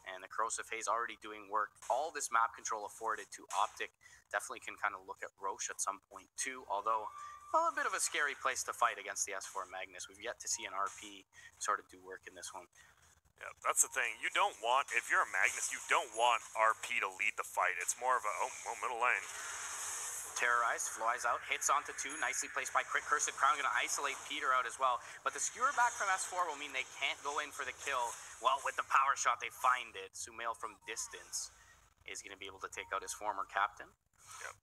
And the Corrosive Haze already doing work. All this map control afforded to Optic. Definitely can kind of look at Roche at some point, too. Although, well, a bit of a scary place to fight against the S4 Magnus. We've yet to see an RP sort of do work in this one. Yeah, that's the thing. You don't want, if you're a Magnus, you don't want RP to lead the fight. It's more of a, middle lane. Terrorized, flies out, hits onto 2, nicely placed by Crit. Cursed Crown, going to isolate Peter out as well. But the skewer back from S4 will mean they can't go in for the kill. Well, with the power shot, they find it. Sumail from distance is going to be able to take out his former captain. Yep.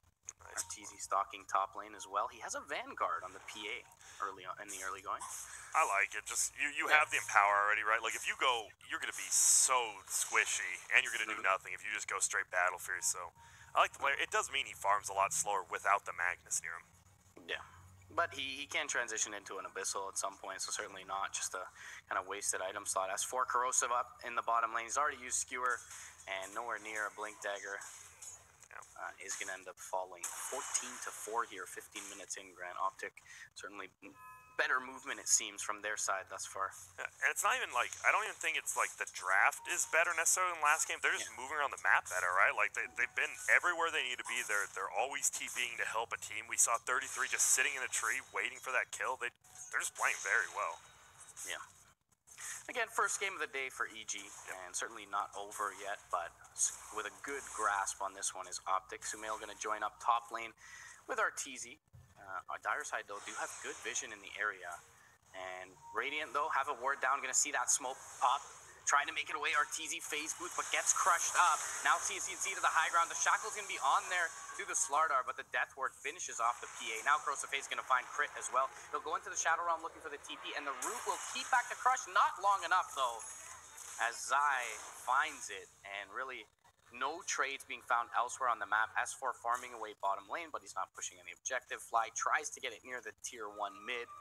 Nice. Arteezy stalking top lane as well. He has a Vanguard on the PA in the early going. I like it. Just you have the empower already, right? Like if you go, you're going to be so squishy, and you're going to do nothing if you just go straight Battle Fury. So I like the player. It does mean he farms a lot slower without the Magnus near him. Yeah. But he can transition into an Abyssal at some point, so certainly not just a kind of wasted item slot. S4 Corrosive up in the bottom lane. He's already used Skewer, and nowhere near a Blink Dagger. Is going to end up falling 14-4 here, 15 minutes in. Grant Optic certainly better movement, it seems, from their side thus far. Yeah, and it's not even like, I don't even think it's like the draft is better necessarily than last game. They're just moving around the map better, right? Like they've been everywhere they need to be. They're always TPing to help a team. We saw 33 just sitting in a tree waiting for that kill. They're just playing very well. Yeah. Again, first game of the day for EG, and certainly not over yet, but with a good grasp on this one is Optic. Sumail going to join up top lane with Arteezy. Our Dire side, though, do have good vision in the area. And Radiant, though, have a ward down. Going to see that smoke pop. Trying to make it away. Arteezy phase booth, but gets crushed up. Now CNC to the high ground. The Shackle's going to be on there through the Slardar, but the Death Ward finishes off the PA. Now Corrosive Haze is going to find Crit as well. He'll go into the Shadow Realm looking for the TP, and the Root will keep back the Crush. Not long enough, though, as Zai finds it, and really no trades being found elsewhere on the map. S4 farming away bottom lane, but he's not pushing any objective. Fly tries to get it near the tier 1 mid,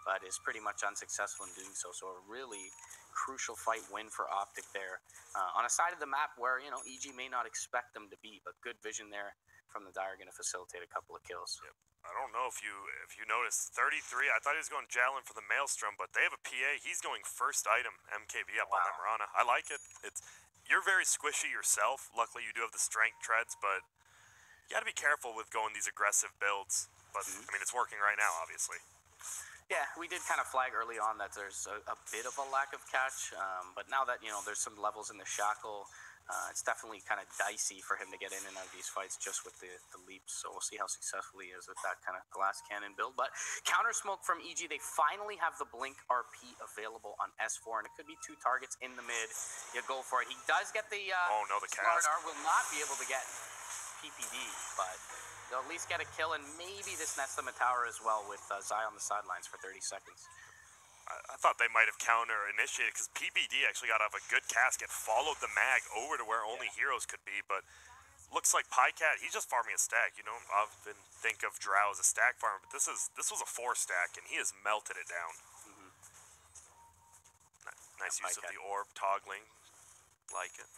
but is pretty much unsuccessful in doing so. So a really crucial fight win for Optic there. On a side of the map where, you know, EG may not expect them to be, but good vision there from the Dire, going to facilitate a couple of kills. Yep. I don't know if you noticed, 33, I thought he was going Javelin for the Maelstrom, but they have a PA. He's going first item, MKB up on that Mirana. I like it. You're very squishy yourself. Luckily, you do have the strength treads, but you got to be careful with going these aggressive builds. But, I mean, it's working right now, obviously. Yeah, we did kind of flag early on that there's a bit of a lack of catch, but now that, you know, there's some levels in the Shackle, it's definitely kind of dicey for him to get in and out of these fights just with the leaps, so we'll see how successful he is with that kind of glass cannon build. But counter smoke from EG, they finally have the Blink RP available on S4, and it could be 2 targets in the mid. You go for it. He does get the oh no, the cast. Slardar will not be able to get PPD, but they'll at least get a kill, and maybe this nets them a tower as well with Zai on the sidelines for 30 seconds. I thought they might have counter-initiated because PPD actually got off a good casket, followed the mag over to where only heroes could be, but looks like Pycat, he's just farming a stack. You don't often think of Drow as a stack farmer, but this was a 4 stack, and he has melted it down. Nice use of the orb toggling. Like it.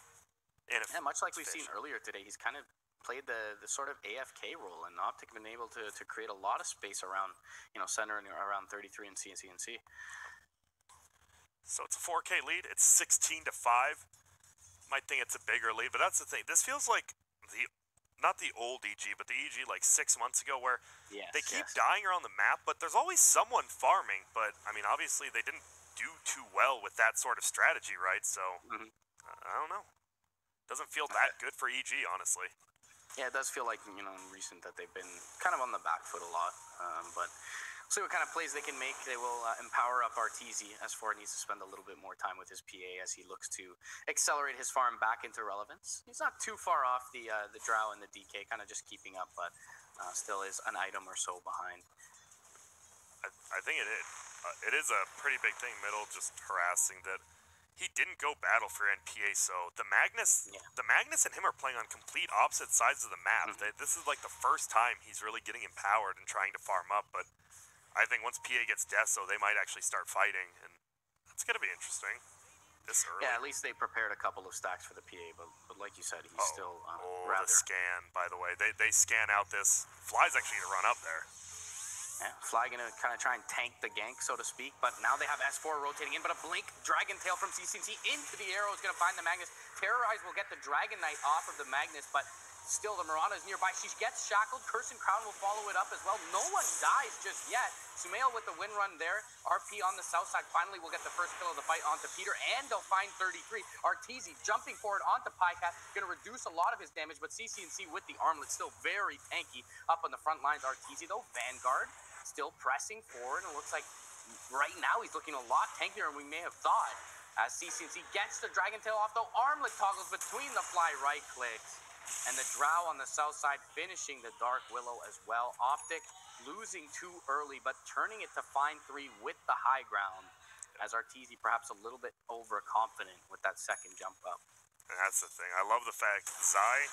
And much like we've seen earlier today, he's kind of played the sort of AFK role, and Optic been able to create a lot of space around, you know, center and around 33 and CNC. So it's a 4K lead. It's 16-5. Might think it's a bigger lead, but that's the thing. This feels like not the old EG, but the EG like 6 months ago, where they keep dying around the map, but there's always someone farming. But I mean, obviously they didn't do too well with that sort of strategy, right? So I don't know. Doesn't feel that good for EG, honestly. Yeah, it does feel like, you know, in recent that they've been kind of on the back foot a lot. But See what kind of plays they can make. They will empower up Arteezy. S4 needs to spend a little bit more time with his PA as he looks to accelerate his farm back into relevance. He's not too far off the Drow and the DK, kind of just keeping up, but still is an item or so behind. I think it is a pretty big thing, middle, just harassing that he didn't go battle for NPA, so the Magnus and him are playing on complete opposite sides of the map. This is like the first time he's really getting empowered and trying to farm up, but I think once PA gets Deso, they might actually start fighting, and that's going to be interesting this early. Yeah, at least they prepared a couple of stacks for the PA, but like you said, he's still rather... the scan, by the way. They scan out this. Fly's actually going to run up there. Yeah, Fly gonna kind of try and tank the gank, so to speak, but now they have S4 rotating in, but a blink Dragon Tail from CCNC into the arrow is gonna find the Magnus. Terrorize will get the Dragon Knight off of the Magnus, but still the Mirana is nearby. She gets shackled. Curse and Crown will follow it up as well. No one dies just yet. Sumail with the win run there. RP on the south side finally will get the first kill of the fight onto Peter, and they'll find 33. Arteezy jumping forward onto Pycat, gonna reduce a lot of his damage, but CCNC with the armlet still very tanky up on the front lines. Arteezy though, Vanguard still pressing forward, and it looks like right now he's looking a lot tankier than we may have thought. As CCNC gets the Dragon Tail off, though, armlet toggles between the Fly right clicks, and the Drow on the south side finishing the Dark Willow as well. Optic losing too early, but turning it to find 3 with the high ground, as Arteezy perhaps a little bit overconfident with that second jump up. And that's the thing. I love the fact Zai,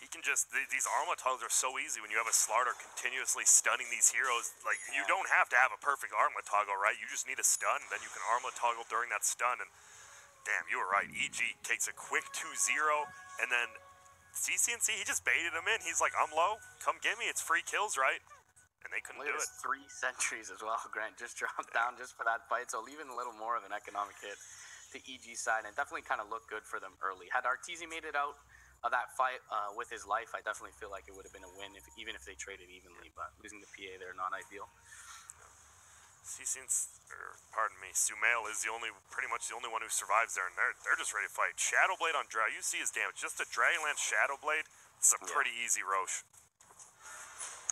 he can just, these armlet toggles are so easy when you have a Slardar continuously stunning these heroes. Like, you don't have to have a perfect armlet toggle, right? You just need a stun, then you can armlet toggle during that stun, and damn, you were right. EG takes a quick 2-0, and then CCNC, he just baited him in. He's like, I'm low, come get me, it's free kills, right? And they couldn't do it. 3 sentries as well. Grant just dropped down just for that fight, so leaving a little more of an economic hit to EG side, and definitely kind of looked good for them early. Had Arteezy made it out of that fight with his life, I definitely feel like it would have been a win, even if they traded evenly, but losing the PA, they're not ideal. Pardon me, Sumail is pretty much the only one who survives there, and they're just ready to fight. Shadowblade on Drow, you see his damage. Just a Dragonlance Shadowblade, it's a pretty easy Roche.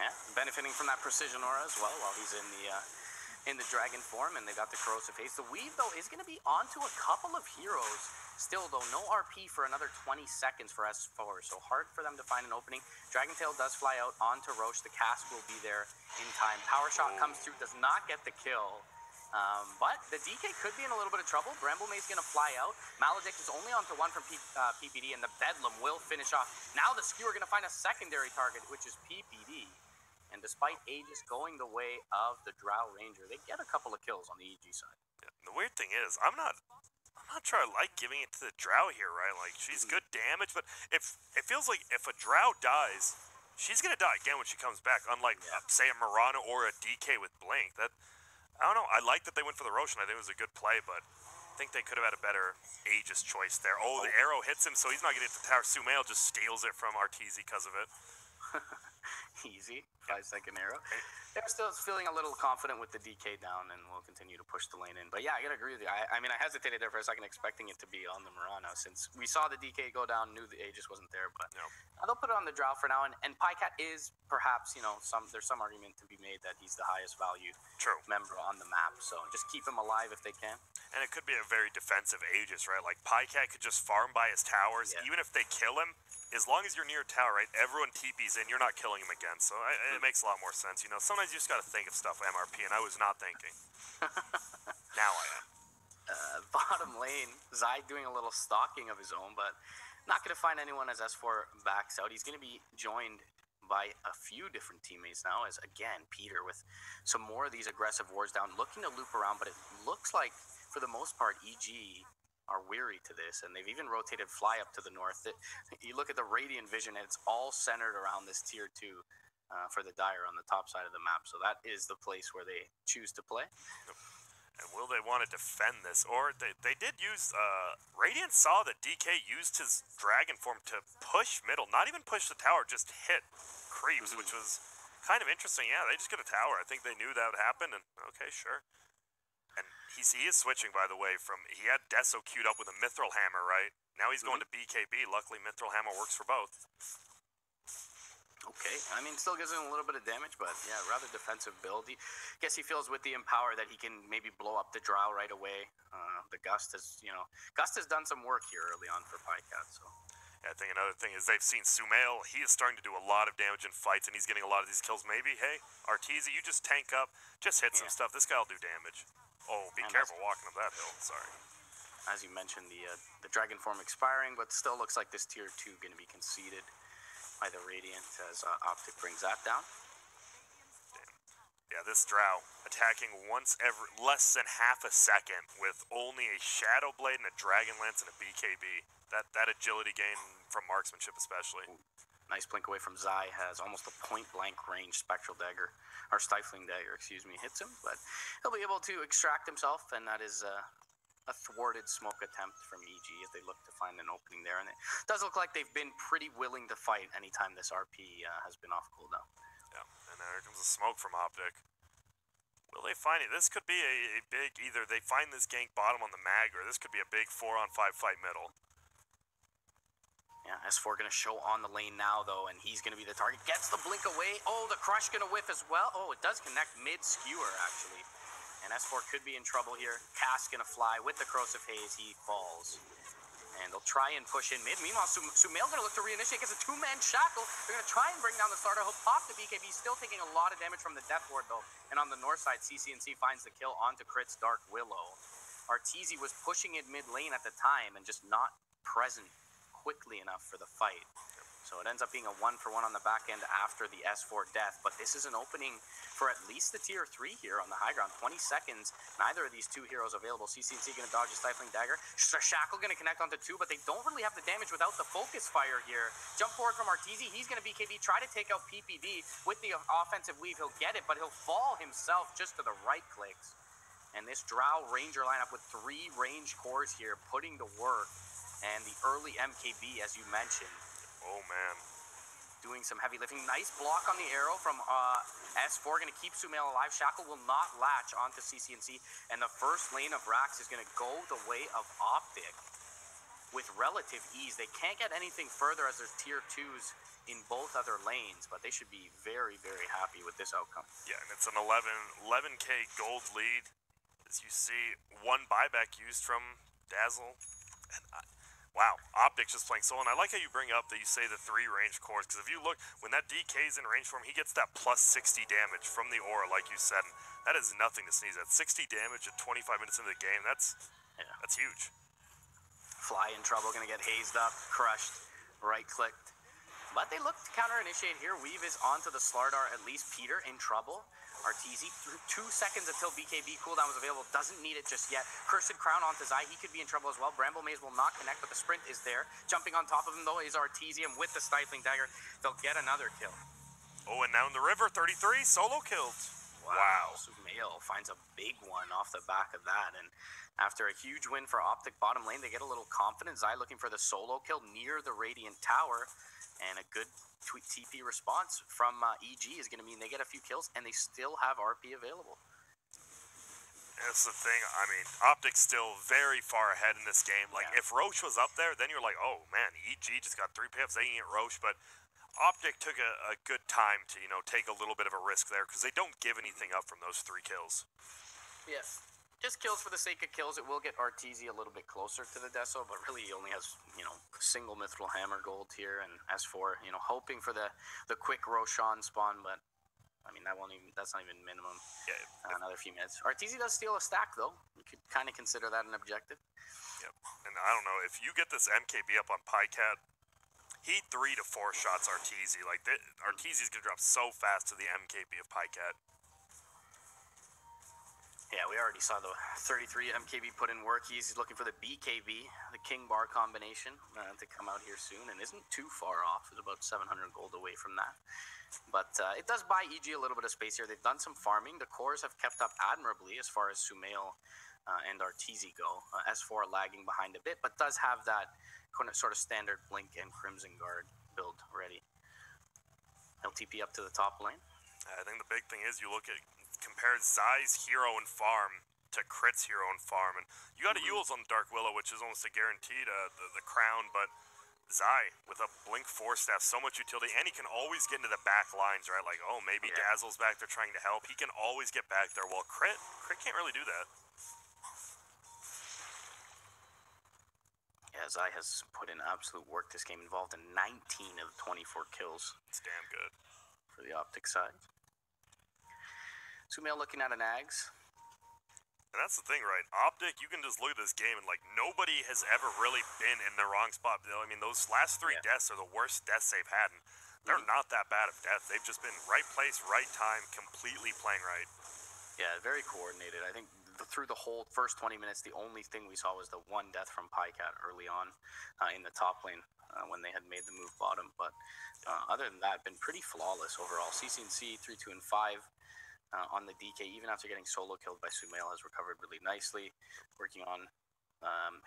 Yeah, benefiting from that precision aura as well while he's in the dragon form, and they got the corrosive haste. The weave though is going to be onto a couple of heroes. Still though, no RP for another 20 seconds for S4, so hard for them to find an opening. Dragon Tail does fly out onto Roche. The cask will be there in time. Power shot comes through, does not get the kill. But the DK could be in a little bit of trouble. Bramble May's going to fly out. Maledict is only onto 1 from PPD, and the Bedlam will finish off. Now the Skewer going to find a secondary target, which is PPD. And despite Aegis going the way of the Drow Ranger, they get a couple of kills on the EG side. Yeah, the weird thing is, I'm not sure I like giving it to the Drow here, right? Like, she's good damage, but if it feels like if a Drow dies, she's gonna die again when she comes back. Unlike say a Mirana or a DK with Blink. That, I don't know. I like that they went for the Roche, and I think it was a good play, but I think they could have had a better Aegis choice there. Oh, the arrow hits him, so he's not getting to the tower. Sumail just steals it from Arteezy because of it. Easy 5-second arrow. They're still feeling a little confident with the DK down, and we'll continue to push the lane in. But yeah, I gotta agree with you. I mean, I hesitated there for a second, expecting it to be on the Mirana, since we saw the DK go down, knew the Aegis wasn't there. But they'll put it on the Drow for now. And Pycat is perhaps, there's some argument to be made that he's the highest value member on the map. So just keep him alive if they can. And it could be a very defensive Aegis, right? Like, Pycat could just farm by his towers. Even if they kill him, as long as you're near a tower, right, everyone TP's in, you're not killing him again. So it makes a lot more sense. Sometimes you just got to think of stuff MRP, and I was not thinking. Now I am. Bottom lane, Zai doing a little stalking of his own, but not going to find anyone as S4 backs out. He's going to be joined by a few different teammates now, as again, Peter with some more of these aggressive wards down, looking to loop around, but it looks like, for the most part, EG are weary to this, and they've even rotated Fly up to the north. You look at the Radiant Vision, and it's all centered around this tier 2 for the Dire on the top side of the map, so that is the place where they choose to play. And will they want to defend this? Or they did use, Radiant saw that DK used his dragon form to push middle, not even push the tower, just hit creeps, which was kind of interesting. Yeah, they just get a tower. I think they knew that would happen, and okay, sure. And he is switching, by the way, he had Deso queued up with a Mithril Hammer, right? Now he's going to BKB. Luckily, Mithril Hammer works for both. Okay, I mean, still gives him a little bit of damage, but yeah, rather defensive build. Guess he feels with the Empower that he can maybe blow up the Drow right away. The Gust has, Gust has done some work here early on for Pycat, so. Yeah, I think another thing is they've seen Sumail. He is starting to do a lot of damage in fights, and he's getting a lot of these kills. Maybe, hey, Arteezy, you just tank up, just hit some stuff. This guy will do damage. Oh, be careful walking up that hill. Sorry. As you mentioned, the Dragon Form expiring, but still looks like this Tier 2 going to be conceded by the Radiant as Optic brings that down. Yeah, this Drow attacking once every less than half a second with only a Shadow Blade and a Dragon Lance and a BKB. That agility gain from marksmanship especially. Nice blink away from Zai, has almost a point-blank range Spectral Dagger, or Stifling Dagger, excuse me, hits him, but he'll be able to extract himself, and that is a thwarted smoke attempt from EG as they look to find an opening there. And it does look like they've been pretty willing to fight anytime this RP has been off cooldown. Yeah, and there comes the smoke from Optic. Will they find it? This could be a big, either they find this gank bottom on the mag, or this could be a big 4-on-5 fight middle. Yeah, S4 going to show on the lane now, though, and he's going to be the target. Gets the blink away. Oh, the crush going to whiff as well. Oh, it does connect mid-skewer, actually. And S4 could be in trouble here. Cass going to fly with the Corrosive Haze. He falls. And they'll try and push in mid. Meanwhile, Sumail going to look to reinitiate. Gets a two-man shackle. They're going to try and bring down the starter. He'll pop the BKB. Still taking a lot of damage from the Death Ward, though. And on the north side, CCNC finds the kill onto Crit's Dark Willow. Arteezy was pushing in mid lane at the time and just not present quickly enough for the fight. So it ends up being a 1-for-1 on the back end after the S4 death, but this is an opening for at least the Tier 3 here on the high ground. 20 seconds, neither of these two heroes available. CCNC going to dodge a Stifling Dagger. Shackle going to connect onto two, but they don't really have the damage without the Focus Fire here. Jump forward from Arteezy, he's going to BKB, try to take out PPD with the offensive weave. He'll get it, but he'll fall himself just to the right clicks. And this Drow Ranger lineup with 3 range cores here, putting to work. And the early MKB, as you mentioned. Oh, man. Doing some heavy lifting. Nice block on the arrow from S4. Going to keep Sumail alive. Shackle will not latch onto CCNC. And the first lane of Rax is going to go the way of Optic with relative ease. They can't get anything further as there's Tier 2s in both other lanes, but they should be very, very happy with this outcome. Yeah, and it's an 11K gold lead. As you see, 1 buyback used from Dazzle. And wow, Optic's just playing solo, and I like how you bring up that you say the 3 range cores, because if you look, when that DK's in range for him, he gets that plus 60 damage from the aura, like you said, and that is nothing to sneeze at. 60 damage at 25 minutes into the game, that's huge. Fly in trouble, gonna get hazed up, crushed, right-clicked. But they look to counter-initiate here. Weave is onto the Slardar, at least Peter in trouble. Arteezy, 2 seconds until BKB cooldown was available. Doesn't need it just yet. Cursed Crown onto Zai. He could be in trouble as well. Bramble Maze will not connect, but the sprint is there. Jumping on top of him, though, is Arteezy, and with the Stifling Dagger, they'll get another kill. Oh, and now in the river, 33, solo killed. Wow. Sumail finds a big one off the back of that, and after a huge win for Optic bottom lane, they get a little confident. Zai looking for the solo kill near the Radiant Tower, and a good TP response from EG is going to mean they get a few kills, and they still have RP available. That's the thing. I mean, Optic's still very far ahead in this game. Like, if Roche was up there, then you're like, oh, man, EG just got 3 payoffs. They can get Roche, but Optic took a good time to, take a little bit of a risk there, because they don't give anything up from those 3 kills. Yes. Just kills for the sake of kills. It will get Arteezy a little bit closer to the Deso, but really he only has, single Mithril Hammer gold here, and S4, hoping for the quick Roshan spawn, but I mean, that's not even minimum. Yeah. Another few minutes. Arteezy does steal a stack, though. You could kind of consider that an objective. Yep. And I don't know, if you get this MKB up on Pycat, he 3 to 4 shots Arteezy. Like, Arteezy's going to drop so fast to the MKB of Pycat. Yeah, we already saw the 33 MKB put in work. He's looking for the BKB, the King Bar combination, to come out here soon, and isn't too far off. It's about 700 gold away from that. But it does buy EG a little bit of space here. They've done some farming. The cores have kept up admirably as far as Sumail and Arteezy go. S4 lagging behind a bit, but does have that sort of standard Blink and Crimson Guard build ready. LTP up to the top lane. I think the big thing is you look at compare Zai's hero and farm to Crit's hero and farm, and you got a Yule's on the Dark Willow, which is almost a guaranteed the crown, but Zai, with a Blink 4 staff, so much utility, and he can always get into the back lines, right? Like, oh, maybe Dazzle's back there trying to help. He can always get back there. Well, Crit can't really do that. Yeah, Zai has put in absolute work this game, involved in 19 of 24 kills. It's damn good. For the Optic side. Sumail looking at an Ags. And that's the thing, right? Optic, you can just look at this game and, like, nobody has ever really been in the wrong spot. I mean, those last 3 deaths are the worst deaths they've had, and they're not that bad of death. They've just been right place, right time, completely playing right. Yeah, very coordinated. I think through the whole first 20 minutes, the only thing we saw was the one death from Pycat early on in the top lane when they had made the move bottom. But other than that, been pretty flawless overall. CCNC 3, 2, and 5. On the DK, even after getting solo killed by Sumail, has recovered really nicely, working on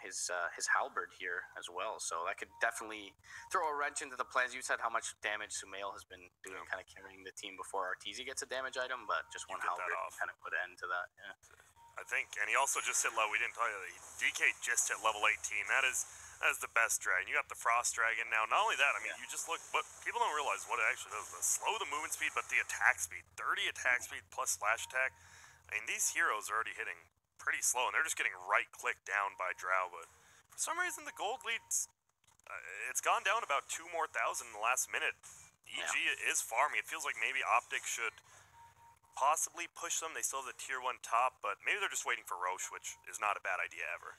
his halberd here as well. So that could definitely throw a wrench into the plans. You said how much damage Sumail has been doing, kind of carrying the team before Arteezy gets a damage item, but just one halberd kind of put an end to that. Yeah. I think, and he also just hit we didn't tell you, DK just hit level 18. That is the best dragon. You got the Frost Dragon now. Not only that, I mean, you just look, what people don't realize what it actually does. Slow the movement speed, but the attack speed. 30 attack speed plus slash attack. I mean, these heroes are already hitting pretty slow, and they're just getting right-clicked down by Drow, but for some reason, the gold lead's, it's gone down about 2,000 more in the last minute. EG is farming. It feels like maybe Optic should possibly push them. They still have the tier 1 top, but maybe they're just waiting for Roche, which is not a bad idea ever.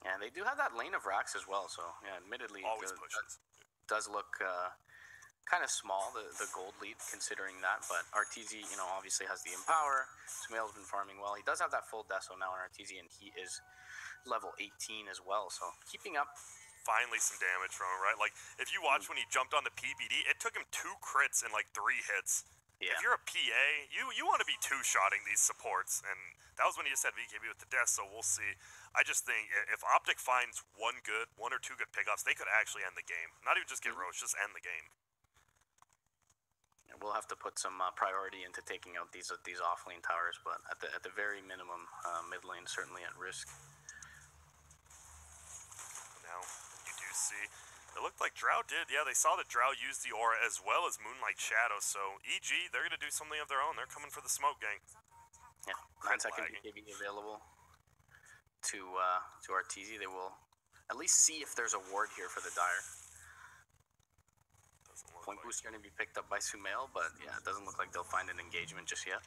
Yeah, they do have that lane of racks as well, so yeah, admittedly, always pushes. Does look kind of small, the gold lead, considering that, but Arteezy, obviously has the Empower. Sumail's been farming well. He does have that full Deso now on Arteezy, and he is level 18 as well, so keeping up. Finally some damage from him, right? Like, if you watch when he jumped on the PBD, it took him 2 crits and, 3 hits. Yeah. If you're a PA, you want to be 2-shotting these supports, and that was when he just had VKB with the death, so we'll see. I just think if Optic finds one or two good pickoffs, they could actually end the game. Not even just get Roche, just end the game. Yeah, we'll have to put some priority into taking out these off-lane towers, but at the very minimum, mid lane certainly at risk. Now, you do see, it looked like Drow did. Yeah, they saw that Drow used the aura as well as Moonlight Shadow, so EG, they're going to do something of their own. They're coming for the smoke gang. Yeah, 9-second BKB available to Arteezy. They will at least see if there's a ward here for the Dire. Point boost going to be picked up by Sumail, but yeah, it doesn't look like they'll find an engagement just yet.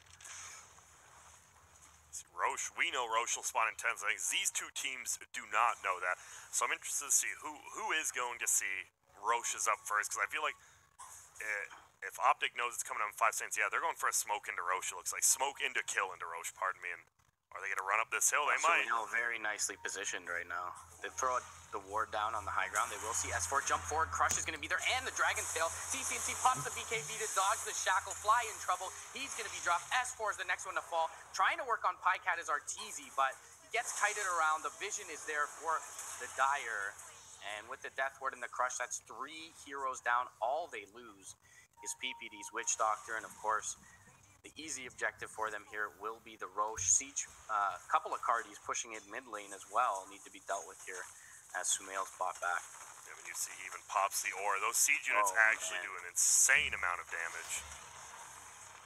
Roche, we know Roche will spawn in 10 seconds. These two teams do not know that. So I'm interested to see who is going to see Roche is up first, because I feel like if Optic knows it's coming up in 5 seconds, yeah, they're going for a smoke into Roche, it looks like. Smoke into kill into Roche, pardon me. And are they going to run up this hill? They might. Sumail very nicely positioned right now. They throw the ward down on the high ground. They will see S4 jump forward. Crush is going to be there, and the Dragon's Tail. CCNC pops the BKB to dodge the shackle. Fly in trouble. He's going to be dropped. S4 is the next one to fall. Trying to work on Pycat is Arteezy, but he gets kited around. The vision is there for the Dire. And with the Death Ward and the Crush, that's 3 heroes down. All they lose is PPD's Witch Doctor, and of course, the easy objective for them here will be the Roche Siege. A couple of Cardis pushing in mid lane as well need to be dealt with here as Sumail's bought back. Yeah, when you see he even pops the aura, those siege units actually do an insane amount of damage.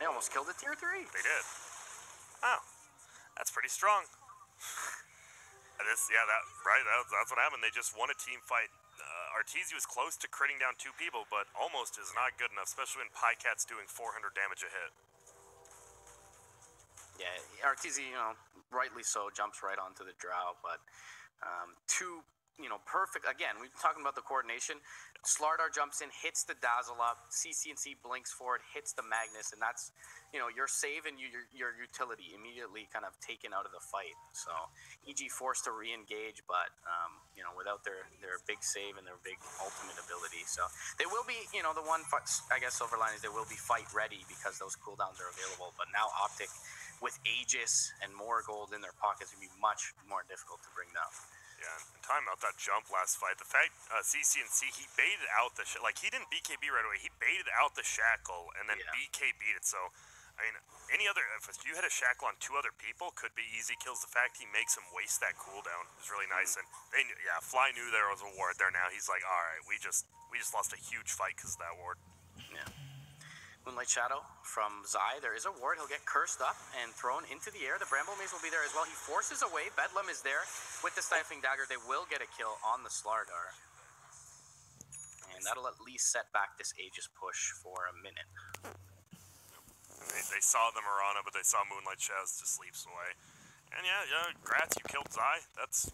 They almost killed a tier 3. They did. Oh, that's pretty strong. That's what happened. They just won a team fight. Arteezy was close to critting down 2 people, but almost is not good enough, especially when Pycat's doing 400 damage a hit. Yeah, Arteezy, rightly so, jumps right onto the Drow, but 2, perfect. Again, we've been talking about the coordination. Slardar jumps in, hits the Dazzle up, CCNC blinks forward, hits the Magnus, and that's, your save and your utility immediately kind of taken out of the fight. So, EG forced to re-engage, but, without their big save and their big ultimate ability. So, they will be, the one, I guess, silver line is they will be fight ready because those cooldowns are available, but now Optic, with Aegis and more gold in their pockets, would be much more difficult to bring down. Yeah, and time out that jump last fight. The fact CCNC, he baited out the he didn't BKB right away. He baited out the shackle and then BKB'd it. So, I mean, any other, if you hit a shackle on 2 other people, could be easy kills. The fact he makes him waste that cooldown is really nice. And they, Fly knew there was a ward there now. He's like, all right, we just lost a huge fight because of that ward. Yeah. Moonlight Shadow from Zai. There is a ward. He'll get cursed up and thrown into the air. The Bramble Maze will be there as well. He forces away. Bedlam is there with the Stifling Dagger. They will get a kill on the Slardar. And that'll at least set back this Aegis push for a minute. They saw the Mirana, but they saw Moonlight Shadow just sleeps away. And Gratz, you killed Zai. It's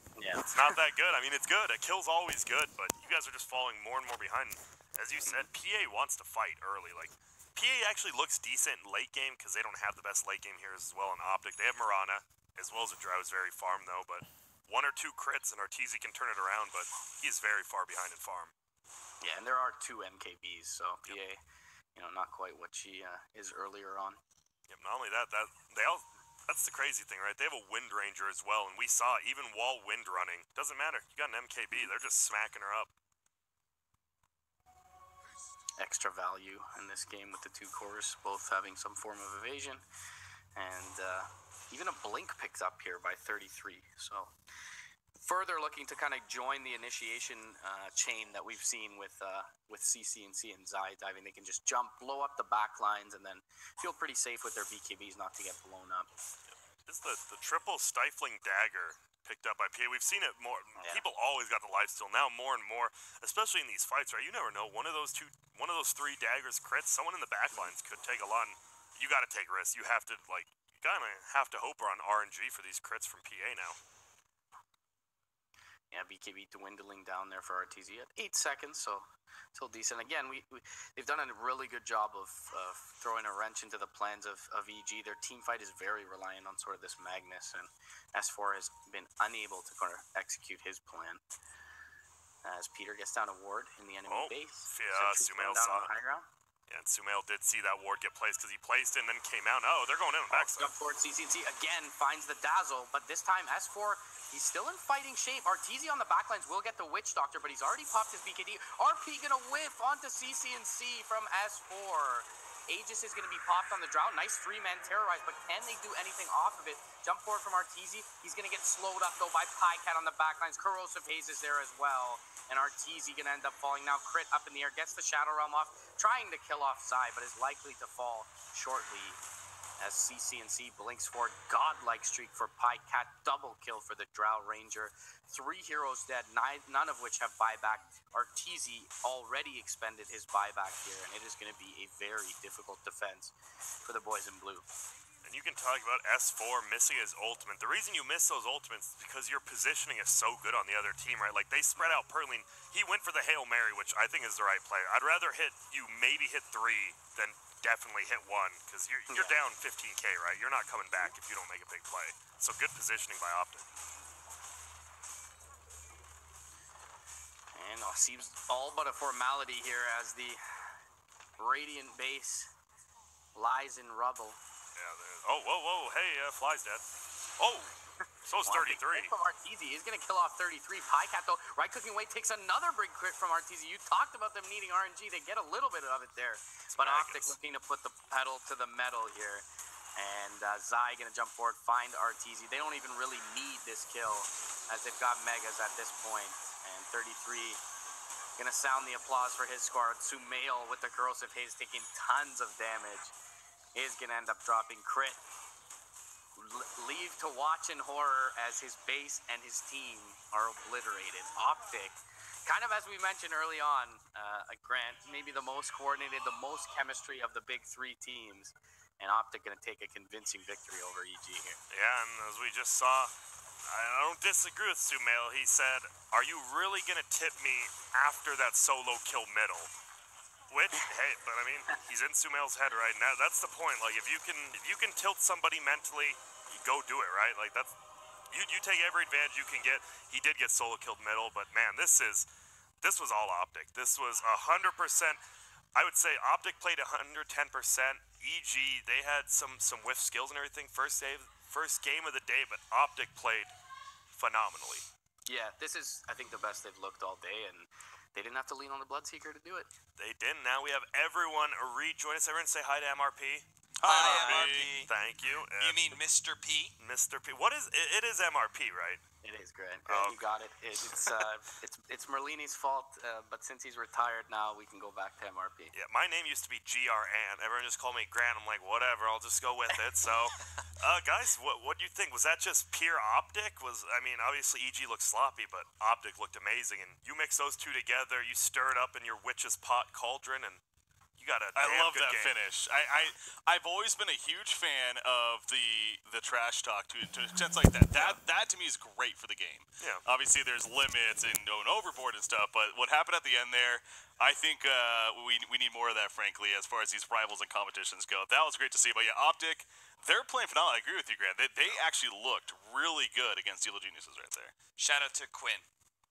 not that good. I mean, it's good. A kill's always good, but you guys are just falling more and more behind. As you said, PA wants to fight early. Like, PA actually looks decent in late game because they don't have the best late game heroes as well in Optic. They have Mirana, as well as a Drow's very farm, though, but 1 or 2 crits and Arteezy can turn it around, but he's very far behind in farm. Yeah, and there are 2 MKBs, so PA, not quite what she is earlier on. Yep, not only that, that's the crazy thing, right? They have a Wind Ranger as well, and we saw even while Wind running, doesn't matter. You got an MKB, they're just smacking her up. Extra value in this game with the 2 cores, both having some form of evasion, and even a blink picked up here by 33. So further looking to kind of join the initiation chain that we've seen with CCNC and Zai diving. They can just jump, blow up the back lines, and then feel pretty safe with their BKBs not to get blown up. This is the triple Stifling Dagger picked up by PA. We've seen it more. Yeah. People always got the lifesteal. Now more and more, especially in these fights, right? You never know. One of those 3 daggers crits, someone in the back lines could take a lot. You got to take risks. You have to, you kind of have to hope on RNG for these crits from PA now. Yeah, BKB dwindling down there for Arteezy at 8 seconds, so still decent. Again, they've done a really good job of throwing a wrench into the plans of EG. Their team fight is very reliant on sort of this Magnus, and S4 has been unable to kind of execute his plan. As Peter gets down a ward in the enemy base. Yeah, Sumail saw high ground. Yeah, and Sumail did see that ward get placed because he placed it and then came out. Oh, they're going in backside. Jump forward, CCNC again finds the dazzle, but this time S4, he's still in fighting shape. Arteezy on the backlines will get the Witch Doctor, but he's already popped his BKD. RP gonna whiff onto CCNC from S4. Aegis is gonna be popped on the Drow. Nice 3-man terrorize, but can they do anything off of it? Jump forward from Arteezy. He's gonna get slowed up though by Pycat on the backlines. Corrosive Haze is there as well. And Arteezy gonna end up falling now. Crit up in the air, gets the Shadow Realm off, trying to kill off Zai, but is likely to fall shortly as CCNC blinks forward. Godlike streak for Pycat, double kill for the Drow Ranger. 3 heroes dead, none of which have buyback. Arteezy already expended his buyback here, and it is going to be a very difficult defense for the boys in blue. And you can talk about S4 missing his ultimate. The reason you miss those ultimates is because your positioning is so good on the other team, right? Like, they spread out perfectly. He went for the Hail Mary, which I think is the right play. I'd rather maybe hit 3 than definitely hit 1, because you're down 15k, right? You're not coming back if you don't make a big play. So good positioning by Optic. And seems all but a formality here as the Radiant base lies in rubble. Yeah, whoa, hey, Fly's dead. Oh, so is 33. From Arteezy is going to kill off 33. Pycat, though, right-clicking away, takes another big crit from Arteezy. You talked about them needing RNG. They get a little bit of it there. But Optic looking to put the pedal to the metal here. And Zai going to jump forward, find Arteezy. They don't even really need this kill as they've got Megas at this point. And 33 going to sound the applause for his score. Sumail with the Corrosive Haze taking tons of damage is going to end up dropping crit. Leave to watch in horror as his base and his team are obliterated. Optic, kind of as we mentioned early on, Grant, maybe the most coordinated, the most chemistry of the big 3 teams. And Optic going to take a convincing victory over EG here. Yeah, and as we just saw, I don't disagree with Sumail. He said, are you really going to tip me after that solo kill middle? Which, hey, but I mean, he's in Sumail's head right now. That's the point. Like, if you can tilt somebody mentally, you go do it, right? Like, that's you take every advantage you can get. He did get solo killed middle, but man, this was all Optic. This was 100%. I would say Optic played 110%. EG, they had some whiff skills and everything first game of the day, but Optic played phenomenally. Yeah, this is, I think, the best they've looked all day, and they didn't have to lean on the Bloodseeker to do it. They didn't. Now we have everyone rejoin us. Everyone say hi to MRP. Hi, MRP. Thank you. You mean Mr. P? Mr. P? What is it? It is MRP, right? It is Grant. Oh. You got it. It's Merlini's fault, but since he's retired now, we can go back to MRP. Yeah, my name used to be GRN. Everyone just called me Grant. I'm like, whatever, I'll just go with it. So, guys, what do you think? Was that just pure optic? I mean, obviously EG looked sloppy, but optic looked amazing. And you mix those two together, you stir it up in your witch's pot cauldron, and you got a I damn love good that game. finish. I've always been a huge fan of the trash talk to extents like that. That to me is great for the game. Yeah. Obviously, there's limits and going overboard and stuff, but what happened at the end there, I think we need more of that, frankly, as far as these rivals and competitions go. That was great to see. But yeah, Optic, they're playing phenomenal. I agree with you, Grant. They actually looked really good against Steel Geniuses right there. Shout out to Quinn.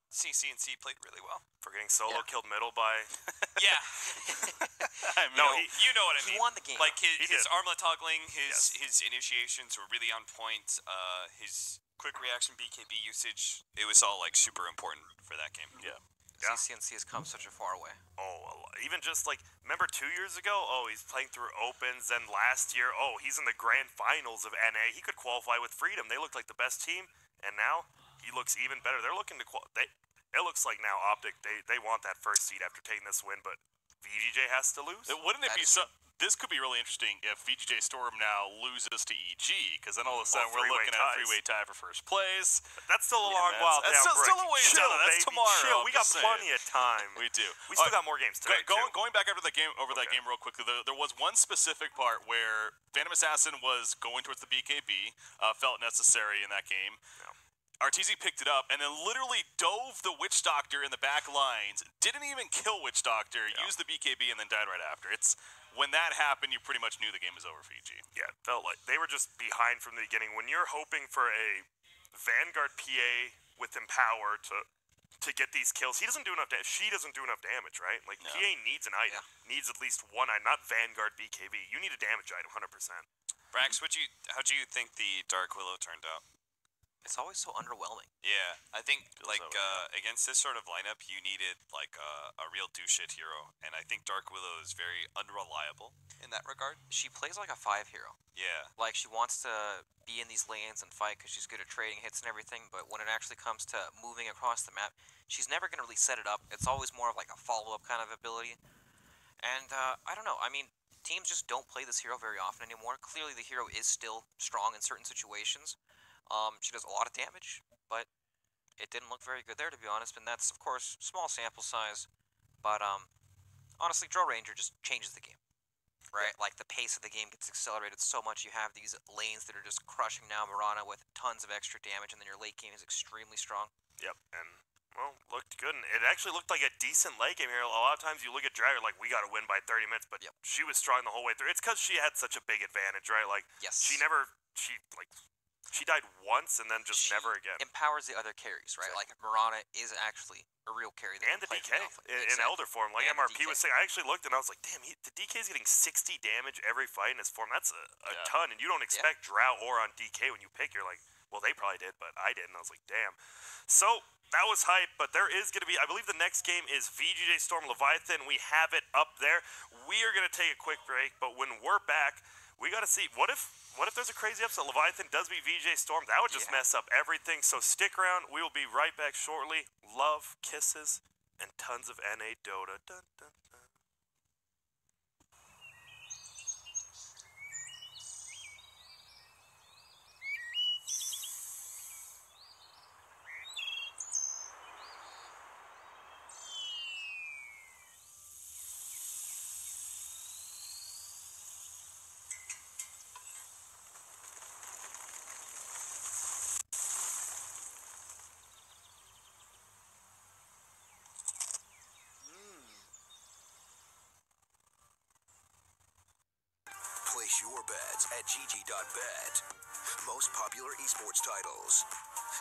CC&C played really well. For getting solo killed middle by... Yeah. I mean, No, You know what I He mean. won the game. Like He his did. armlet toggling, Yes. his initiations were really on point. His quick reaction BKB usage, it was all like super important for that game. yeah. Yeah. CCNC has come such a far way. Oh, even just like, remember 2 years ago? Oh, he's playing through opens. Then last year, oh, he's in the grand finals of NA. He could qualify with Freedom. They looked like the best team, and now he looks even better. They're looking to it looks like now Optic, they want that first seed after taking this win, but VGJ has to lose. Wouldn't it That be is so? This could be really interesting if VGJ Storm now loses to EG, because then all of a sudden we're three-way looking at a ties. three-way tie for first place. That's still a long while that's down. still Brick. a ways Chill, down. That's baby. tomorrow, Chill. I'm We got just saying. plenty of time. We do. We still got more games today. Going back after the game that Okay. game real quickly. There was one specific part where Phantom Assassin was going towards the BKB, felt necessary in that game. Yeah. RTZ picked it up and then literally dove the Witch Doctor in the back lines. Didn't even kill Witch Doctor. Used the BKB and then died right after. It's when that happened, you pretty much knew the game was over for EG. Yeah, it felt like they were just behind from the beginning. When you're hoping for a Vanguard PA with Empower to get these kills, she doesn't do enough damage, right? Like, No. PA needs an item. Needs at least one item, not Vanguard BKB. You need a damage item, 100%. Brax, how'd you think the Dark Willow turned out? It's always so underwhelming. Yeah, I think like so, yeah. against this sort of lineup, you needed like a real do shit hero, and I think Dark Willow is very unreliable in that regard. She plays like a 5 hero. Yeah, Like, she wants to be in these lanes and fight because she's good at trading hits and everything, but when it actually comes to moving across the map, she's never going to really set it up. It's always more of like a follow-up kind of ability. And, I don't know. I mean, teams just don't play this hero very often anymore. Clearly, the hero is still strong in certain situations. She does a lot of damage, but it didn't look very good there, to be honest, and that's, of course, small sample size. But, honestly, Drill Ranger just changes the game. Right? Like, the pace of the game gets accelerated so much. You have these lanes that are just crushing now Mirana with tons of extra damage, and then your late game is extremely strong. Yep, and, well, looked good. And it actually looked like a decent late game here. A lot of times you look at Dragger like, we got to win by 30 minutes, but she was strong the whole way through. It's because she had such a big advantage, right? Like, Yes. she died once and then just She never again. empowers the other carries, right? Like, Mirana is actually a real carry. That And the can play DK from alpha. in Exactly. Elder form, like And the MRP DK. was saying. I actually looked and I was like, damn, the DK's getting 60 damage every fight in his form. That's a Yeah. ton, and you don't expect Drow or on DK when you pick. You're like, well, they probably did, but I didn't. I was like, damn. So that was hype, but there is going to be, I believe the next game is VGJ Storm Leviathan. We have it up there. We are going to take a quick break, but when we're back, we got to see, what if there's a crazy upset? Leviathan does beat VJ Storm. That would just mess up everything. So stick around. We will be right back shortly. Love, kisses, and tons of NA Dota. Dun, dun, dun. Place your bets at gg.bet. Most popular esports titles.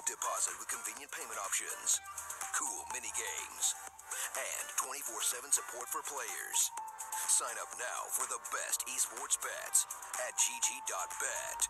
Deposit with convenient payment options. Cool mini games. And 24/7 support for players. Sign up now for the best esports bets at gg.bet.